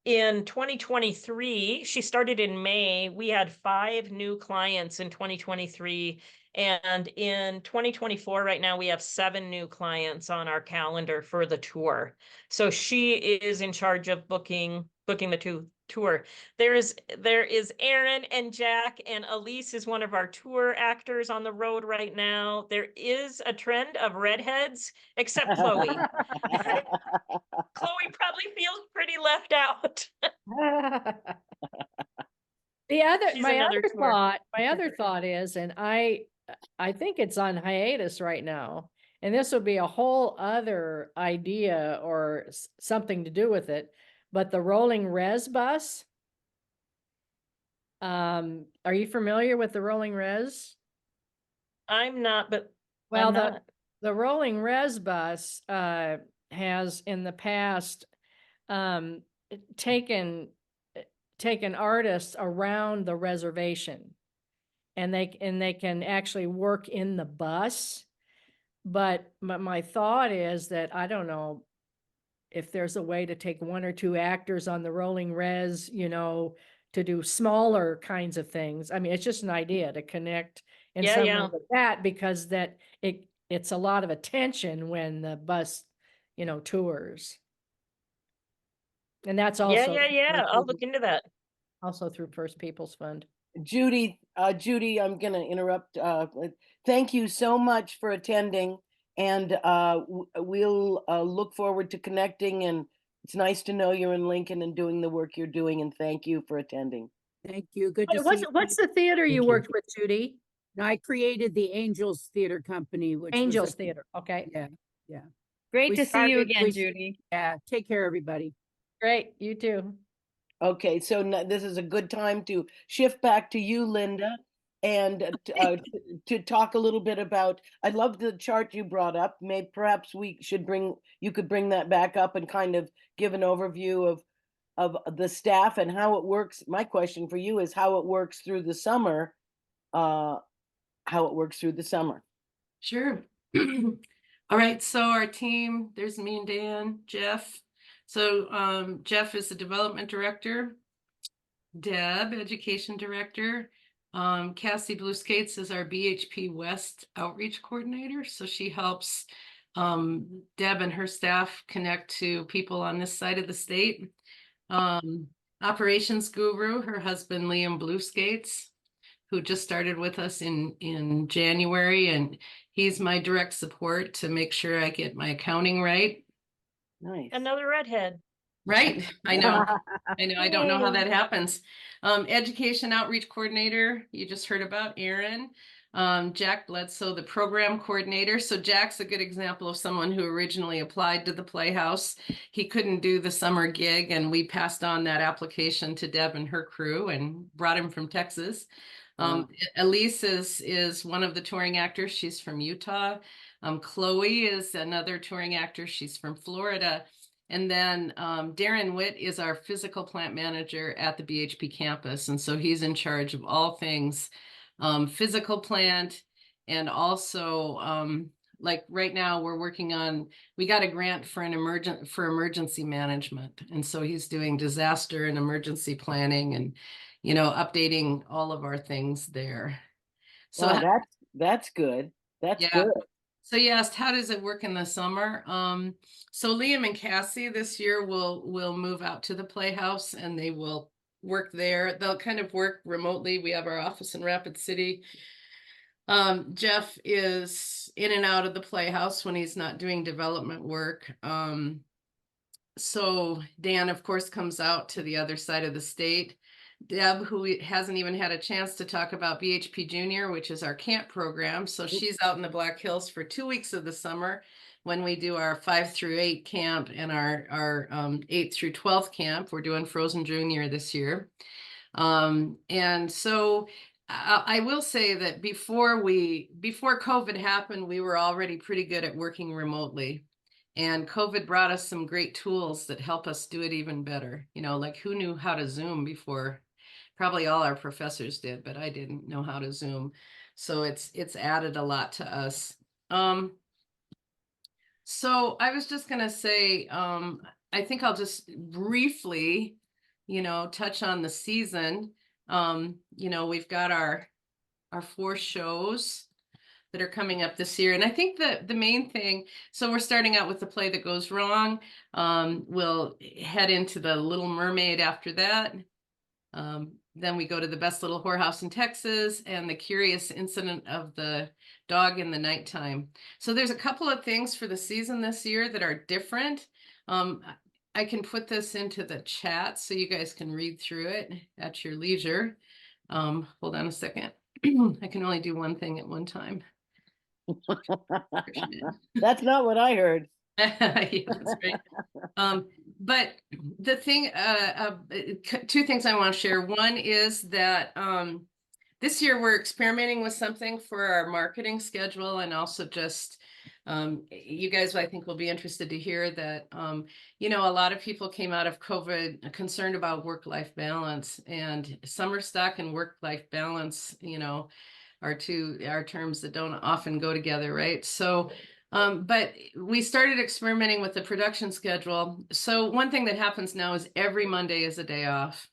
In 2023, she started in May. We had 5 new clients in 2023. And in 2024, right now, we have 7 new clients on our calendar for the tour. So she is in charge of booking the tour. There is Aaron and Jack, and Elise is one of our tour actors on the road right now. There is a trend of redheads, except Chloe. Chloe probably feels pretty left out. My other thought is, and I think it's on hiatus right now, and this would be a whole other idea or something to do with it, but the rolling res bus. Are you familiar with the rolling res? I'm not, but well, I'm not. The rolling res bus has in the past taken artists around the reservation, and they can actually work in the bus. But my thought is that I don't know if there's a way to take 1 or 2 actors on the rolling res, to do smaller kinds of things. I mean, it's just an idea to connect in Yeah, some yeah. way with that, because it's a lot of attention when the bus, tours. And that's Yeah, also yeah, yeah. I'll look into that. also through First People's Fund. Judy, I'm going to interrupt. Thank you so much for attending, and we'll look forward to connecting. And it's nice to know you're in Lincoln and doing the work you're doing. And thank you for attending. Thank you. Good to see What's you. what's the theater you you. worked with, Judy? I created the Angels Theater Company, which Angels was Theater. Okay. yeah. Great We to see you started- again, we- Judy. Yeah. Take care, everybody. Great. You too. Okay, so this is a good time to shift back to you, Linda, and to talk a little bit about. I love the chart you brought up. Maybe perhaps you could bring that back up and kind of give an overview of the staff and how it works. My question for you is how it works through the summer. How it works through the summer. Sure. All right, so our team, there's me and Dan, Jeff. So Jeff is the development director, Deb, education director. Cassie Blue Skates is our BHP West outreach coordinator. So she helps Deb and her staff connect to people on this side of the state. Operations guru, her husband Liam Blue Skates, who just started with us in January, and he's my direct support to make sure I get my accounting right. Nice. Another redhead. Right, I know. I don't know how that happens. Education outreach coordinator, you just heard about Aaron. Jack Bledsoe, the program coordinator. So Jack's a good example of someone who originally applied to the Playhouse. He couldn't do the summer gig, and we passed on that application to Deb and her crew and brought him from Texas. Elise is one of the touring actors. She's from Utah. Chloe is another touring actor. She's from Florida. And then Darren Witt is our physical plant manager at the BHP campus. And so he's in charge of all things physical plant. And also like right now we got a grant for emergency management. And so he's doing disaster and emergency planning and, updating all of our things there. So wow, that's good. That's good. So you asked, how does it work in the summer? So Liam and Cassie this year will move out to the Playhouse and they will work there. They'll kind of work remotely. We have our office in Rapid City. Jeff is in and out of the Playhouse when he's not doing development work. So Dan, of course, comes out to the other side of the state. Deb, who hasn't even had a chance to talk about BHP Junior, which is our camp program. So she's out in the Black Hills for 2 weeks of the summer when we do our 5 through 8 camp and our 8 through 12th camp. We're doing Frozen Junior this year. And so I will say that before COVID happened, we were already pretty good at working remotely. And COVID brought us some great tools that help us do it even better. Like who knew how to Zoom before? Probably all our professors did, but I didn't know how to Zoom. So it's added a lot to us. So I was just gonna say, I think I'll just briefly, touch on the season. We've got our 4 shows that are coming up this year. And I think that the main thing, so we're starting out with The Play That Goes Wrong. We'll head into The Little Mermaid after that. Then we go to The Best Little Whorehouse in Texas and The Curious Incident of the Dog in the Nighttime. So there's a couple of things for the season this year that are different. I can put this into the chat so you guys can read through it at your leisure. Hold on a second. I can only do one thing at one time. That's not what I heard. Yeah, that's great. But the thing, 2 things I want to share. One is that this year we're experimenting with something for our marketing schedule, and also just you guys, I think, will be interested to hear that a lot of people came out of COVID concerned about work-life balance, and summer stock and work-life balance, are terms that don't often go together, right? So but we started experimenting with the production schedule. So one thing that happens now is every Monday is a day off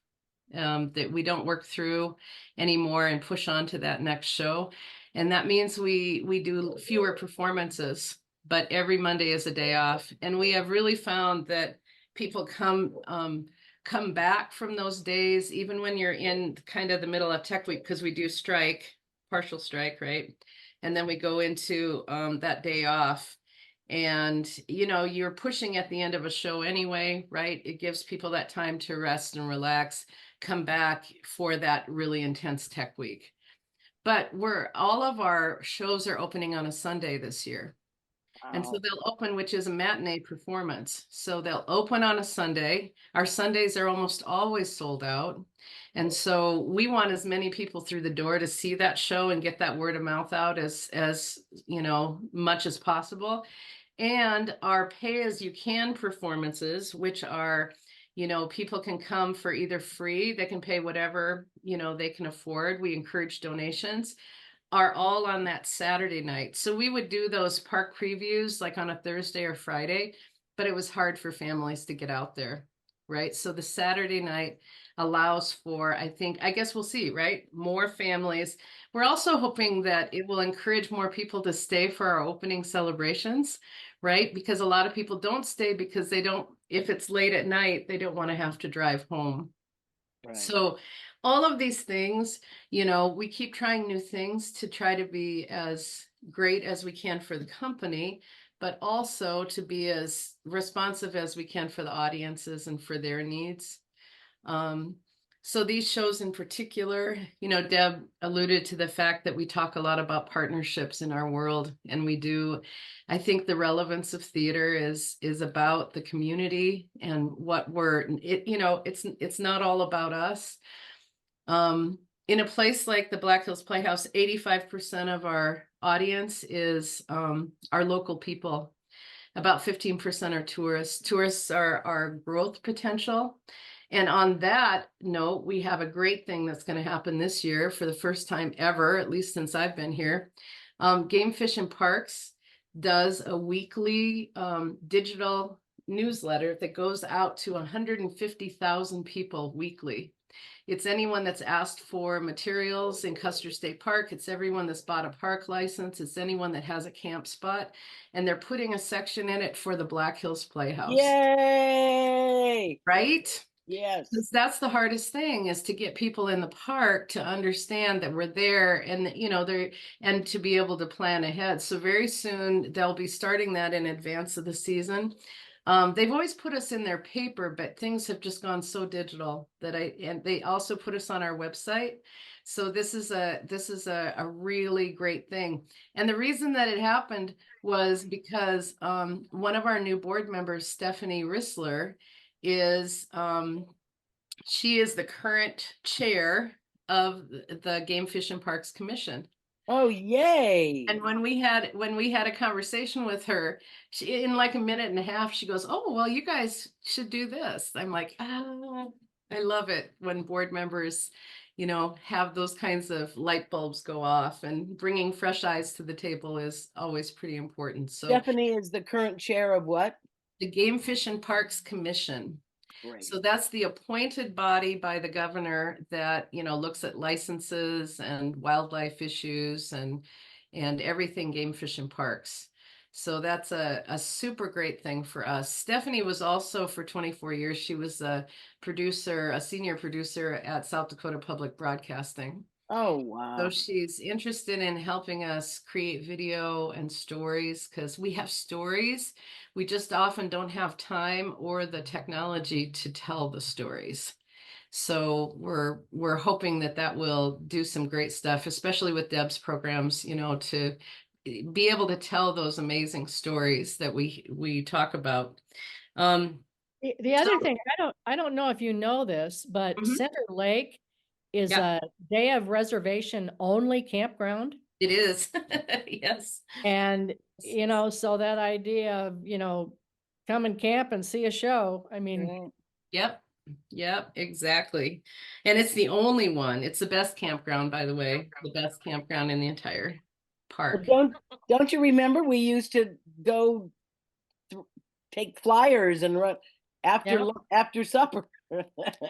that we don't work through anymore and push on to that next show. And that means we do fewer performances, but every Monday is a day off. And we have really found that people come back from those days, even when you're in kind of the middle of tech week, because we do strike, partial strike, right? And then we go into that day off. And, you know, you're pushing at the end of a show anyway, right? It gives people that time to rest and relax, come back for that really intense tech week. But all of our shows are opening on a Sunday this year. And so Wow. they'll open, which is a matinee performance. So they'll open on a Sunday. Our Sundays are almost always sold out. And so we want as many people through the door to see that show and get that word of mouth out as you know, much as possible. And our pay as you can performances, which are, you know, people can come for either free, they can pay whatever, you know, they can afford. We encourage donations, are all on that Saturday night. So we would do those park previews like on a Thursday or Friday, but it was hard for families to get out there, right? So the Saturday night allows for, I guess we'll see, right? More families. We're also hoping that it will encourage more people to stay for our opening celebrations, right? Because a lot of people don't stay because they don't, if it's late at night, they don't want to have to drive home. Right. So all of these things, you know, we keep trying new things to try to be as great as we can for the company, but also to be as responsive as we can for the audiences and for their needs. So these shows in particular, you know, Deb alluded to the fact that we talk a lot about partnerships in our world, and we do. I think the relevance of theater is about the community and what you know, it's not all about us. In a place like the Black Hills Playhouse, 85% of our audience is our local people. About 15% are tourists. Tourists are our growth potential. And on that note, we have a great thing that's going to happen this year for the first time ever, at least since I've been here. Game Fish and Parks does a weekly digital newsletter that goes out to 150,000 people weekly. It's anyone that's asked for materials in Custer State Park. It's everyone that's bought a park license. It's anyone that has a camp spot. And they're putting a section in it for the Black Hills Playhouse. Yay! Right? Yes. Because that's the hardest thing, is to get people in the park to understand that we're there, and you know, and to be able to plan ahead. So very soon they'll be starting that in advance of the season. They've always put us in their paper, but things have just gone so digital that and they also put us on our website. So this is a really great thing. And the reason that it happened was because one of our new board members, Stephanie Rissler, is she is the current chair of the Game Fish and Parks Commission. Oh, yay. And when we had a conversation with her, she, in like a minute and a half, she goes, "Oh, well, you guys should do this." I'm like, I love it when board members, you know, have those kinds of light bulbs go off, and bringing fresh eyes to the table is always pretty important. So Stephanie is the current chair of what? the Game Fish and Parks Commission. Great. So that's the appointed body by the governor that, you know, looks at licenses and wildlife issues and everything Game Fish and Parks. So that's a super great thing for us. Stephanie was also, for 24 years, she was a producer, a senior producer at South Dakota Public Broadcasting. Oh, wow. So she's interested in helping us create video and stories, because we have stories. We just often don't have time or the technology to tell the stories. So we're hoping that will do some great stuff, especially with Deb's programs, you know, to be able to tell those amazing stories that we talk about. The other thing, I don't know if you know this, but Mhm. Center Lake is Yeah. a day of reservation only campground. It is. Yes. And, you know, so that idea of, you know, come and camp and see a show. I mean, Right. Yep, exactly. And it's the only one. It's the best campground, by the way, the best campground in the entire park. Well, don't you remember we used to go take flyers and run after Yep. after supper before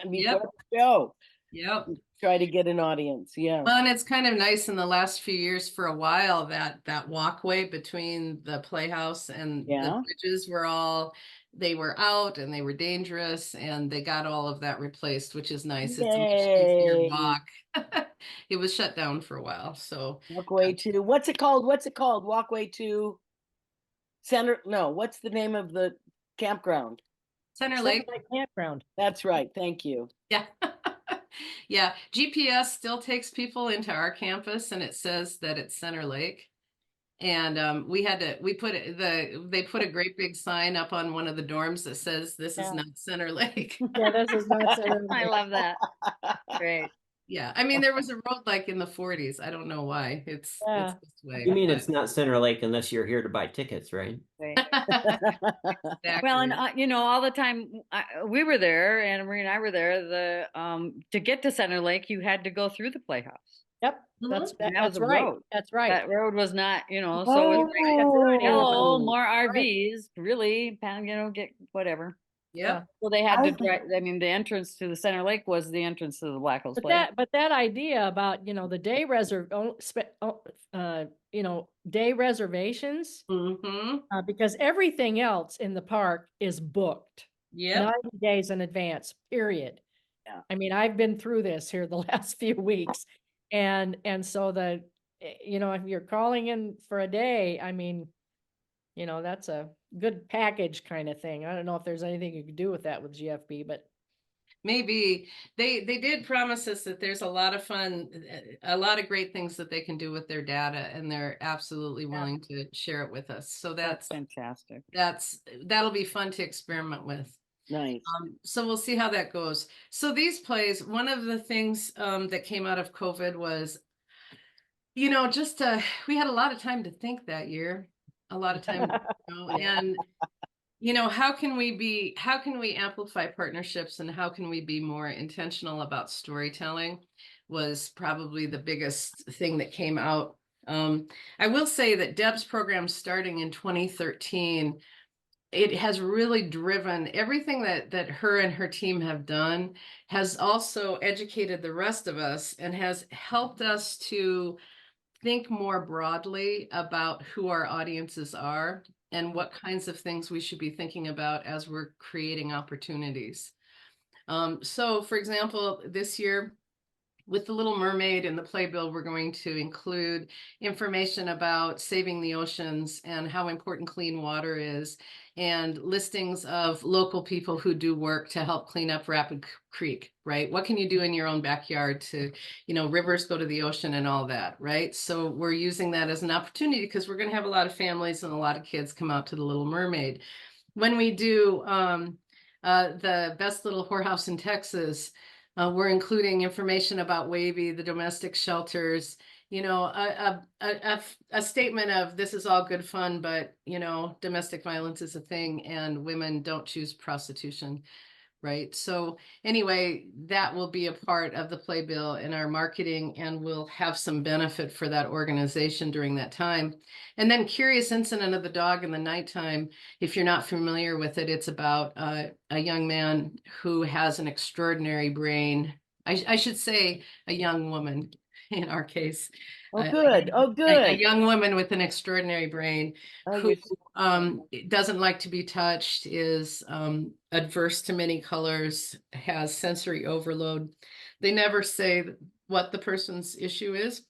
Yep. the show. Yep. Try to get an audience. Yeah. Well, and it's kind of nice in the last few years for a while that walkway between the playhouse and Yeah. the bridges they were out and they were dangerous, and they got all of that replaced, which is nice. It's a much easier Yay. walk. It was shut down for a while, so Walkway to, what's it called? What's it called? Walkway to Center, no, what's the name of the campground? Center Center Lake, Lake Campground. That's right. Thank you. yeah. Yeah, GPS still takes people into our campus and it says that it's Center Lake. And they put a great big sign up on one of the dorms that says this is Yeah. not Center Lake. Yeah, this is not Center I Lake. love that. Great. Yeah, I mean there was a road like in the 40s. I don't know why. It's Yeah. this way. You mean but- it's not Center Lake unless you're here to buy tickets, right? Great. Well, and Exactly. all the time we were there, Anna Marie and I were there. To get to Center Lake, you had to go through the Playhouse. Yep, Mhm. that's And that was that's a right. road. That's right. That road was not, so it was like, hello, more RVs, really, get whatever. Yep. So they had to I've- drive. I mean, the entrance to the Center Lake was the entrance to the Black Hills But Playhouse. that idea about, the day day reservations, Mm-hmm. because everything else in the park is booked Yep. 90 days in advance, period. Yeah. I mean, I've been through this here the last few weeks. And so if you're calling in for a day, I mean, that's a good package kind of thing. I don't know if there's anything you could do with that with GFB, but Maybe they did promise us that there's a lot of fun, a lot of great things that they can do with their data, and they're absolutely willing to share it with us. So That's fantastic. that'll be fun to experiment with. Nice. So we'll see how that goes. So these plays, one of the things that came out of COVID was, we had a lot of time to think that year, a lot of time, and how can we amplify partnerships and how can we be more intentional about storytelling was probably the biggest thing that came out. I will say that Deb's program starting in 2013, it has really driven everything that her and her team have done, has also educated the rest of us and has helped us to think more broadly about who our audiences are and what kinds of things we should be thinking about as we're creating opportunities. So for example, this year, with The Little Mermaid and the playbill, we're going to include information about saving the oceans and how important clean water is, and listings of local people who do work to help clean up Rapid Creek, right? What can you do in your own backyard to, rivers go to the ocean and all that, right? So we're using that as an opportunity because we're going to have a lot of families and a lot of kids come out to The Little Mermaid. When we do the Best Little Whorehouse in Texas, we're including information about Wavy, the domestic shelters, a statement of this is all good fun, but, domestic violence is a thing and women don't choose prostitution. Right. So anyway, that will be a part of the playbill in our marketing and will have some benefit for that organization during that time. And then Curious Incident of the Dog in the Nighttime, if you're not familiar with it, it's about a young man who has an extraordinary brain. I should say a young woman in our case. Oh, good. Oh, A good. young woman with an extraordinary brain Oh, who you're doesn't like to be touched, is adverse to many colors, has sensory overload. They never say what the person's issue is,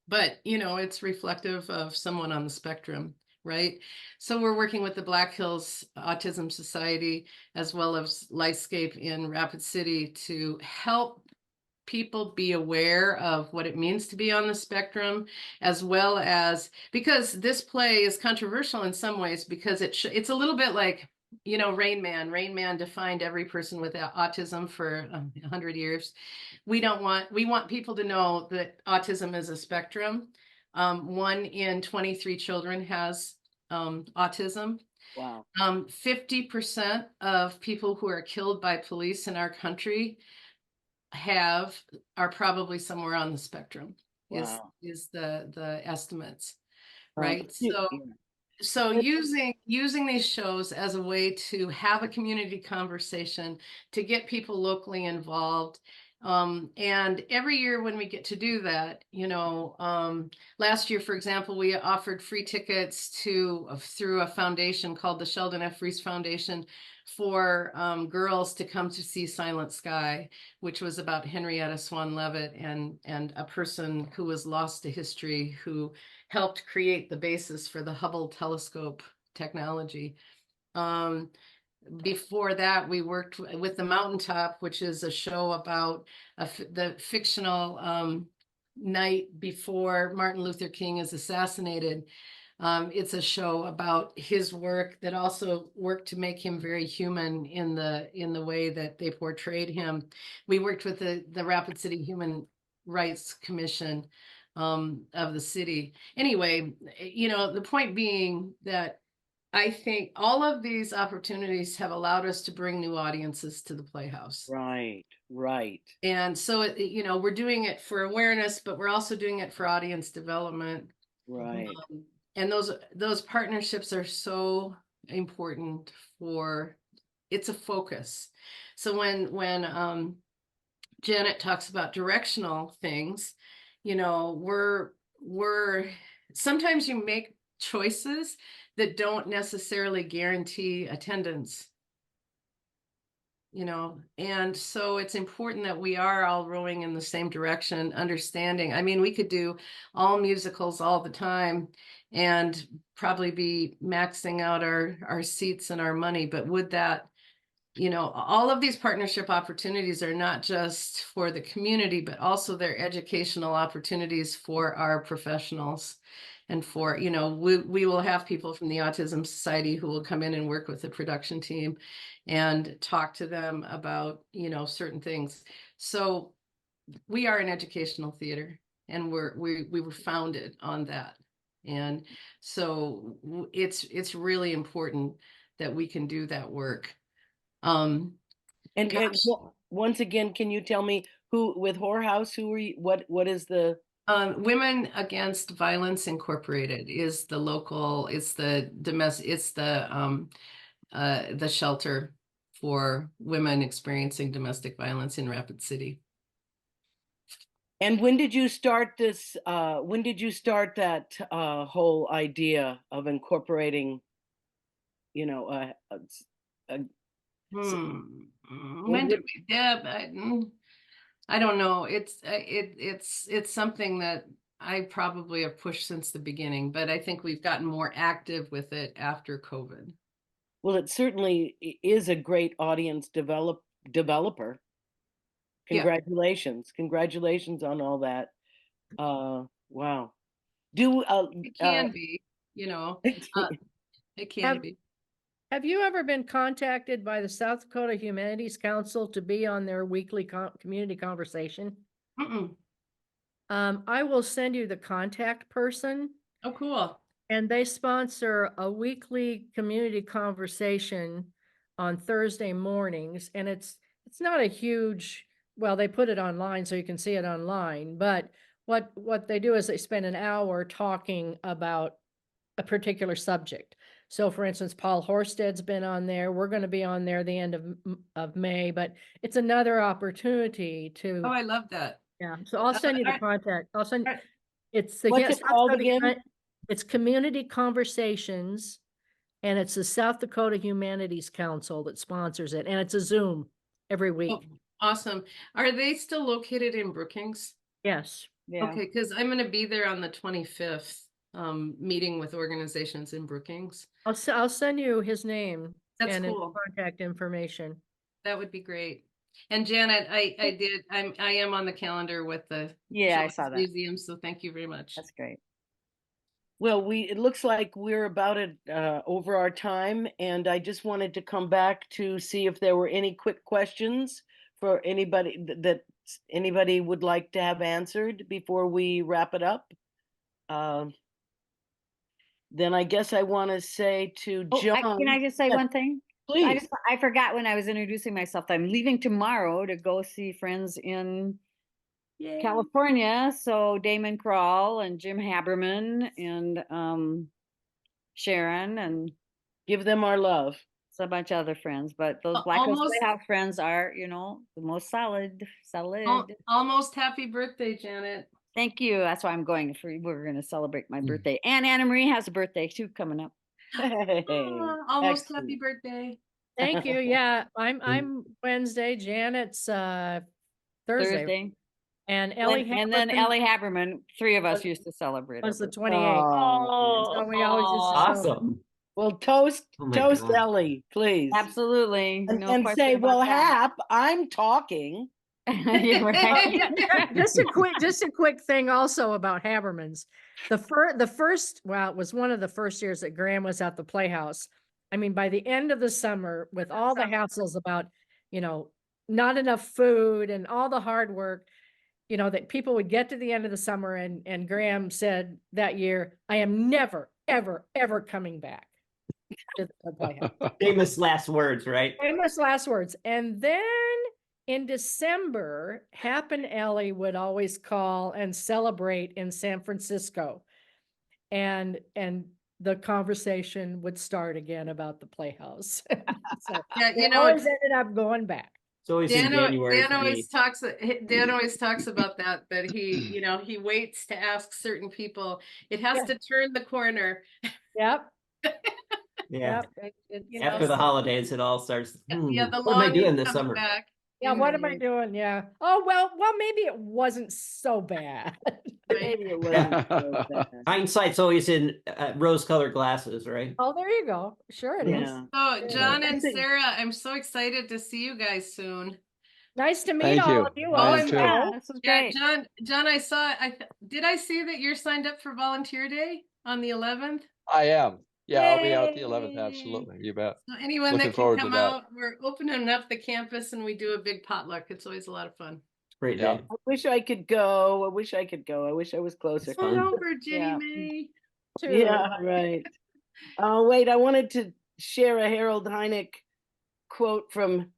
but it's reflective of someone on the spectrum, right? So we're working with the Black Hills Autism Society as well as Lightscape in Rapid City to help people be aware of what it means to be on the spectrum, as well as, because this play is controversial in some ways because it's a little bit like, Rain Man. Rain Man defined every person with autism for 100 years. We want people to know that autism is a spectrum. 1 in 23 children has autism. Wow. 50% of people who are killed by police in our country are probably somewhere on the spectrum. Wow. is the estimates, Um, right? yeah. So using these shows as a way to have a community conversation, to get people locally involved, And every year when we get to do that, last year, for example, we offered free tickets through a foundation called the Sheldon F. Reese Foundation for girls to come to see Silent Sky, which was about Henrietta Swan Leavitt and a person who was lost to history who helped create the basis for the Hubble telescope technology. Before that, we worked with The Mountaintop, which is a show about the fictional night before Martin Luther King is assassinated. It's a show about his work that also worked to make him very human in the way that they portrayed him. We worked with the Rapid City Human Rights Commission of the city. Anyway, the point being that I think all of these opportunities have allowed us to bring new audiences to the Playhouse. Right, right. And so, we're doing it for awareness, but we're also doing it for audience development. Right. And those partnerships are so important it's a focus. So when Janet talks about directional things, we're sometimes you make choices that don't necessarily guarantee attendance, and so it's important that we are all rowing in the same direction, understanding. I mean, we could do all musicals all the time and probably be maxing out our seats and our money, but would that, all of these partnership opportunities are not just for the community, but also they're educational opportunities for our professionals. And for, we will have people from the Autism Society who will come in and work with the production team and talk to them about, certain things. So we are an educational theater, and we were founded on that. And so it's really important that we can do that work. And once again, can you tell me who with Whorehouse, who are you, what is the Women Against Violence Incorporated is the local, it's the domestic, it's the shelter for women experiencing domestic violence in Rapid City. And when did you start this, when did you start that whole idea of incorporating, When did we, Deb? I don't know. It's something that I probably have pushed since the beginning, but I think we've gotten more active with it after COVID. Well, it certainly is a great audience developer. Congratulations. Yeah. Congratulations on all that. Wow. It can be, it can be. Have you ever been contacted by the South Dakota Humanities Council to be on their weekly community conversation? I will send you the contact person. Oh, cool. And they sponsor a weekly community conversation on Thursday mornings. And it's not a huge, well, they put it online so you can see it online, but what they do is they spend an hour talking about a particular subject. So for instance, Paul Horsted's been on there. We're going to be on there the end of May, but it's another opportunity to. Oh, I love that. Yeah. So I'll send you the contact. I'll send, it's the, what's it called again? It's Community Conversations, and it's the South Dakota Humanities Council that sponsors it, and it's a Zoom every week. Oh, awesome. Are they still located in Brookings? Yes. Yeah. Okay, because I'm going to be there on the 25th. Meeting with organizations in Brookings. I'll send you his name. That's and cool. Contact information. That would be great. And Janet, I am on the calendar with the I saw that museum, so thank you very much. That's great. Well, it looks like we're about over our time, and I just wanted to come back to see if there were any quick questions for anybody that anybody would like to have answered before we wrap it up. Then I guess I want to say to John. Can I just say one thing? Please. I forgot when I was introducing myself. I'm leaving tomorrow to go see friends in California. So Damon Krall and Jim Haberman and Sharon, and give them our love. a bunch of other friends, but those Black Hills Almost- Playhouse friends are, you know, the most solid. Almost happy birthday, Janet. Thank you. That's why I'm going. We're going to celebrate my Mm. birthday, and Anna Marie has a birthday too coming up. Hey, Almost excellent. happy birthday. Thank you. Yeah, I'm Wednesday. Janet's Thursday. Thursday. And Ellie And then Hamilton Ellie Haberman, three of us was- used to celebrate. was her the birthday. 28th. Oh, So we always used to Awesome. well, toast Oh my toast God. Ellie, please. Absolutely. And, No and question say, about well, that. Hap, I'm talking. Yeah, right. just a quick thing also about Haberman's. The first, well, it was one of the first years that Graham was at the Playhouse. I mean, by the end of the summer, with all the hassles about, you know, not enough food and all the hard work, you know, that people would get to the end of the summer and Graham said that year, I am never, ever, ever coming back to the Playhouse. Famous last words, right? Famous last words. And then in December, Hap and Ellie would always call and celebrate in San Francisco. And the conversation would start again about the Playhouse. So Yeah, they you know, always ended up going back. It's always in January Dan for me. always talks about that he, you know, he waits to ask certain people. It has to turn the corner. Yep. Yeah. Yep. You know, After the holidays, it all starts. yeah, the What am I long doing is this coming summer? back. Yeah, what am I doing? Yeah. Oh, well, maybe it wasn't so bad. Maybe it wasn't so bad. Hindsight's always in rose-colored glasses, right? Oh, there you go. Sure it is. Yeah. So John I and think- Sarah, I'm so excited to see you guys soon. Nice to meet Thank all you. of you. Mine Also. too. Yeah, this is Yeah, great. John, I saw. Did I see that you're signed up for Volunteer Day on the 11th? I am. Yeah, I'll be out the 11th. Yay. Absolutely. You bet. So anyone Looking that can forward to come that. out, we're opening up the campus and we do a big potluck. It's always a lot of fun. Great Yeah. day. I wish I could go. I wish I could go. I wish I was closer. fun. Come over, Jenny Yeah. May. Too. Yeah, right. Oh, wait, I wanted to share a Harold Hynek quote from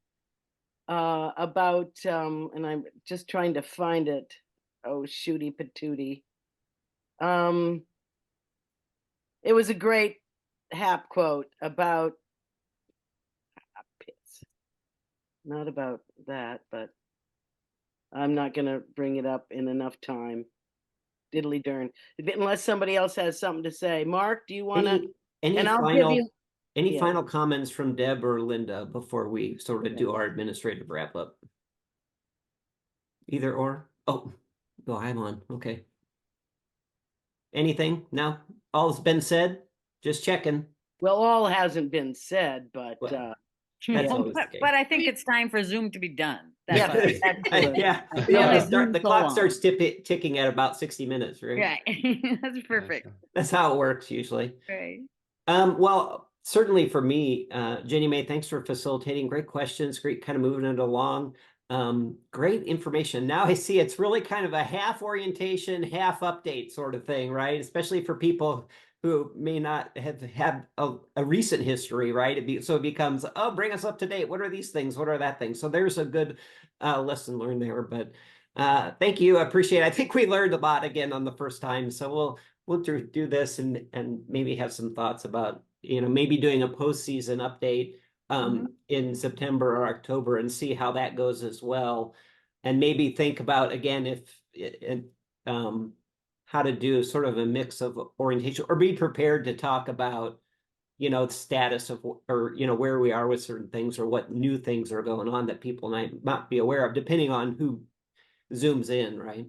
about and I'm just trying to find it. Oh, shooty patootie. It was a great Hap quote about pits. Not about that, but I'm not gonna bring it up in enough time. Diddly darn. Unless somebody else has something to say. Mark, do you wanna? Any and I'll final give you. any yeah. final comments from Deb or Linda before we sort of do our administrative wrap up? Either or? Oh, I'm on. Okay. Anything? No? All's been said? Just checking. Well, all hasn't been said, but Well, yeah. That's always the case. But I think it's time for Zoom to be done. That's Yeah. all. Excellent. Yeah. I feel Yeah, like the so clock long. starts ticking at about 60 minutes, right? Right. That's perfect. That's how it works usually. Right. Well, certainly for me, Jenny May, thanks for facilitating. Great questions, great kind of moving it along. Great information. Now I see it's really kind of a half orientation, half update sort of thing, right? Especially for people who may not have had a recent history, right? So it becomes, oh, bring us up to date. What are these things? What are that thing? So there's a good lesson learned there. But thank you. I appreciate it. I think we learned a lot again on the first time. So we'll do this and maybe have some thoughts about, maybe doing a postseason update in September or October and see how that goes as well. And maybe think about, again, how to do sort of a mix of orientation or be prepared to talk about, the status of, or, where we are with certain things or what new things are going on that people might not be aware of, depending on who zooms in, right?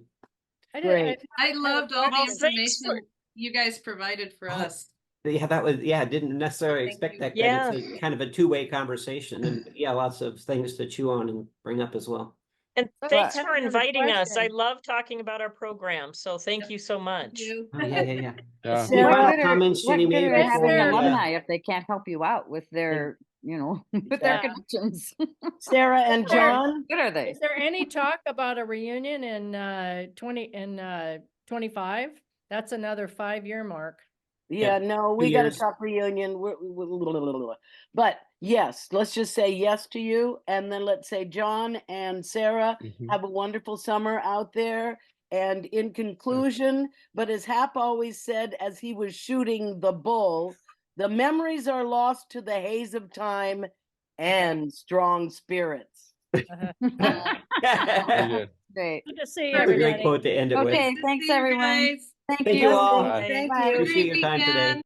Great. I loved all the Well, thanks information you guys provided for us. Yeah, didn't necessarily expect that. Yeah. It's a kind of a two-way conversation and lots of things to chew on and bring up as well. And But thanks I for have a inviting us. I question. love talking about our program. So thank you so much. You. Oh, yeah. Yeah. Any Sarah, final comments, What Jenny good May, are before having we, alumni if they can't help you out with their, with their Yeah. connections? Sarah and John. Good are they? Is there any talk about a reunion in 25? That's another 5-year mark. Yeah, no, we got to years. talk reunion. But yes, let's just say yes to you. And then let's say John and Sarah Mhm. have a wonderful summer out there. And in conclusion, but as Hap always said, as he was shooting the bull, The memories are lost to the haze of time and strong spirits. Very good. Great. Good to see That's a great everybody. quote to end it with. Okay, thanks See you everyone. guys. Thank Thank you. you all. Bye. Thank Bye. you. Appreciate your time today.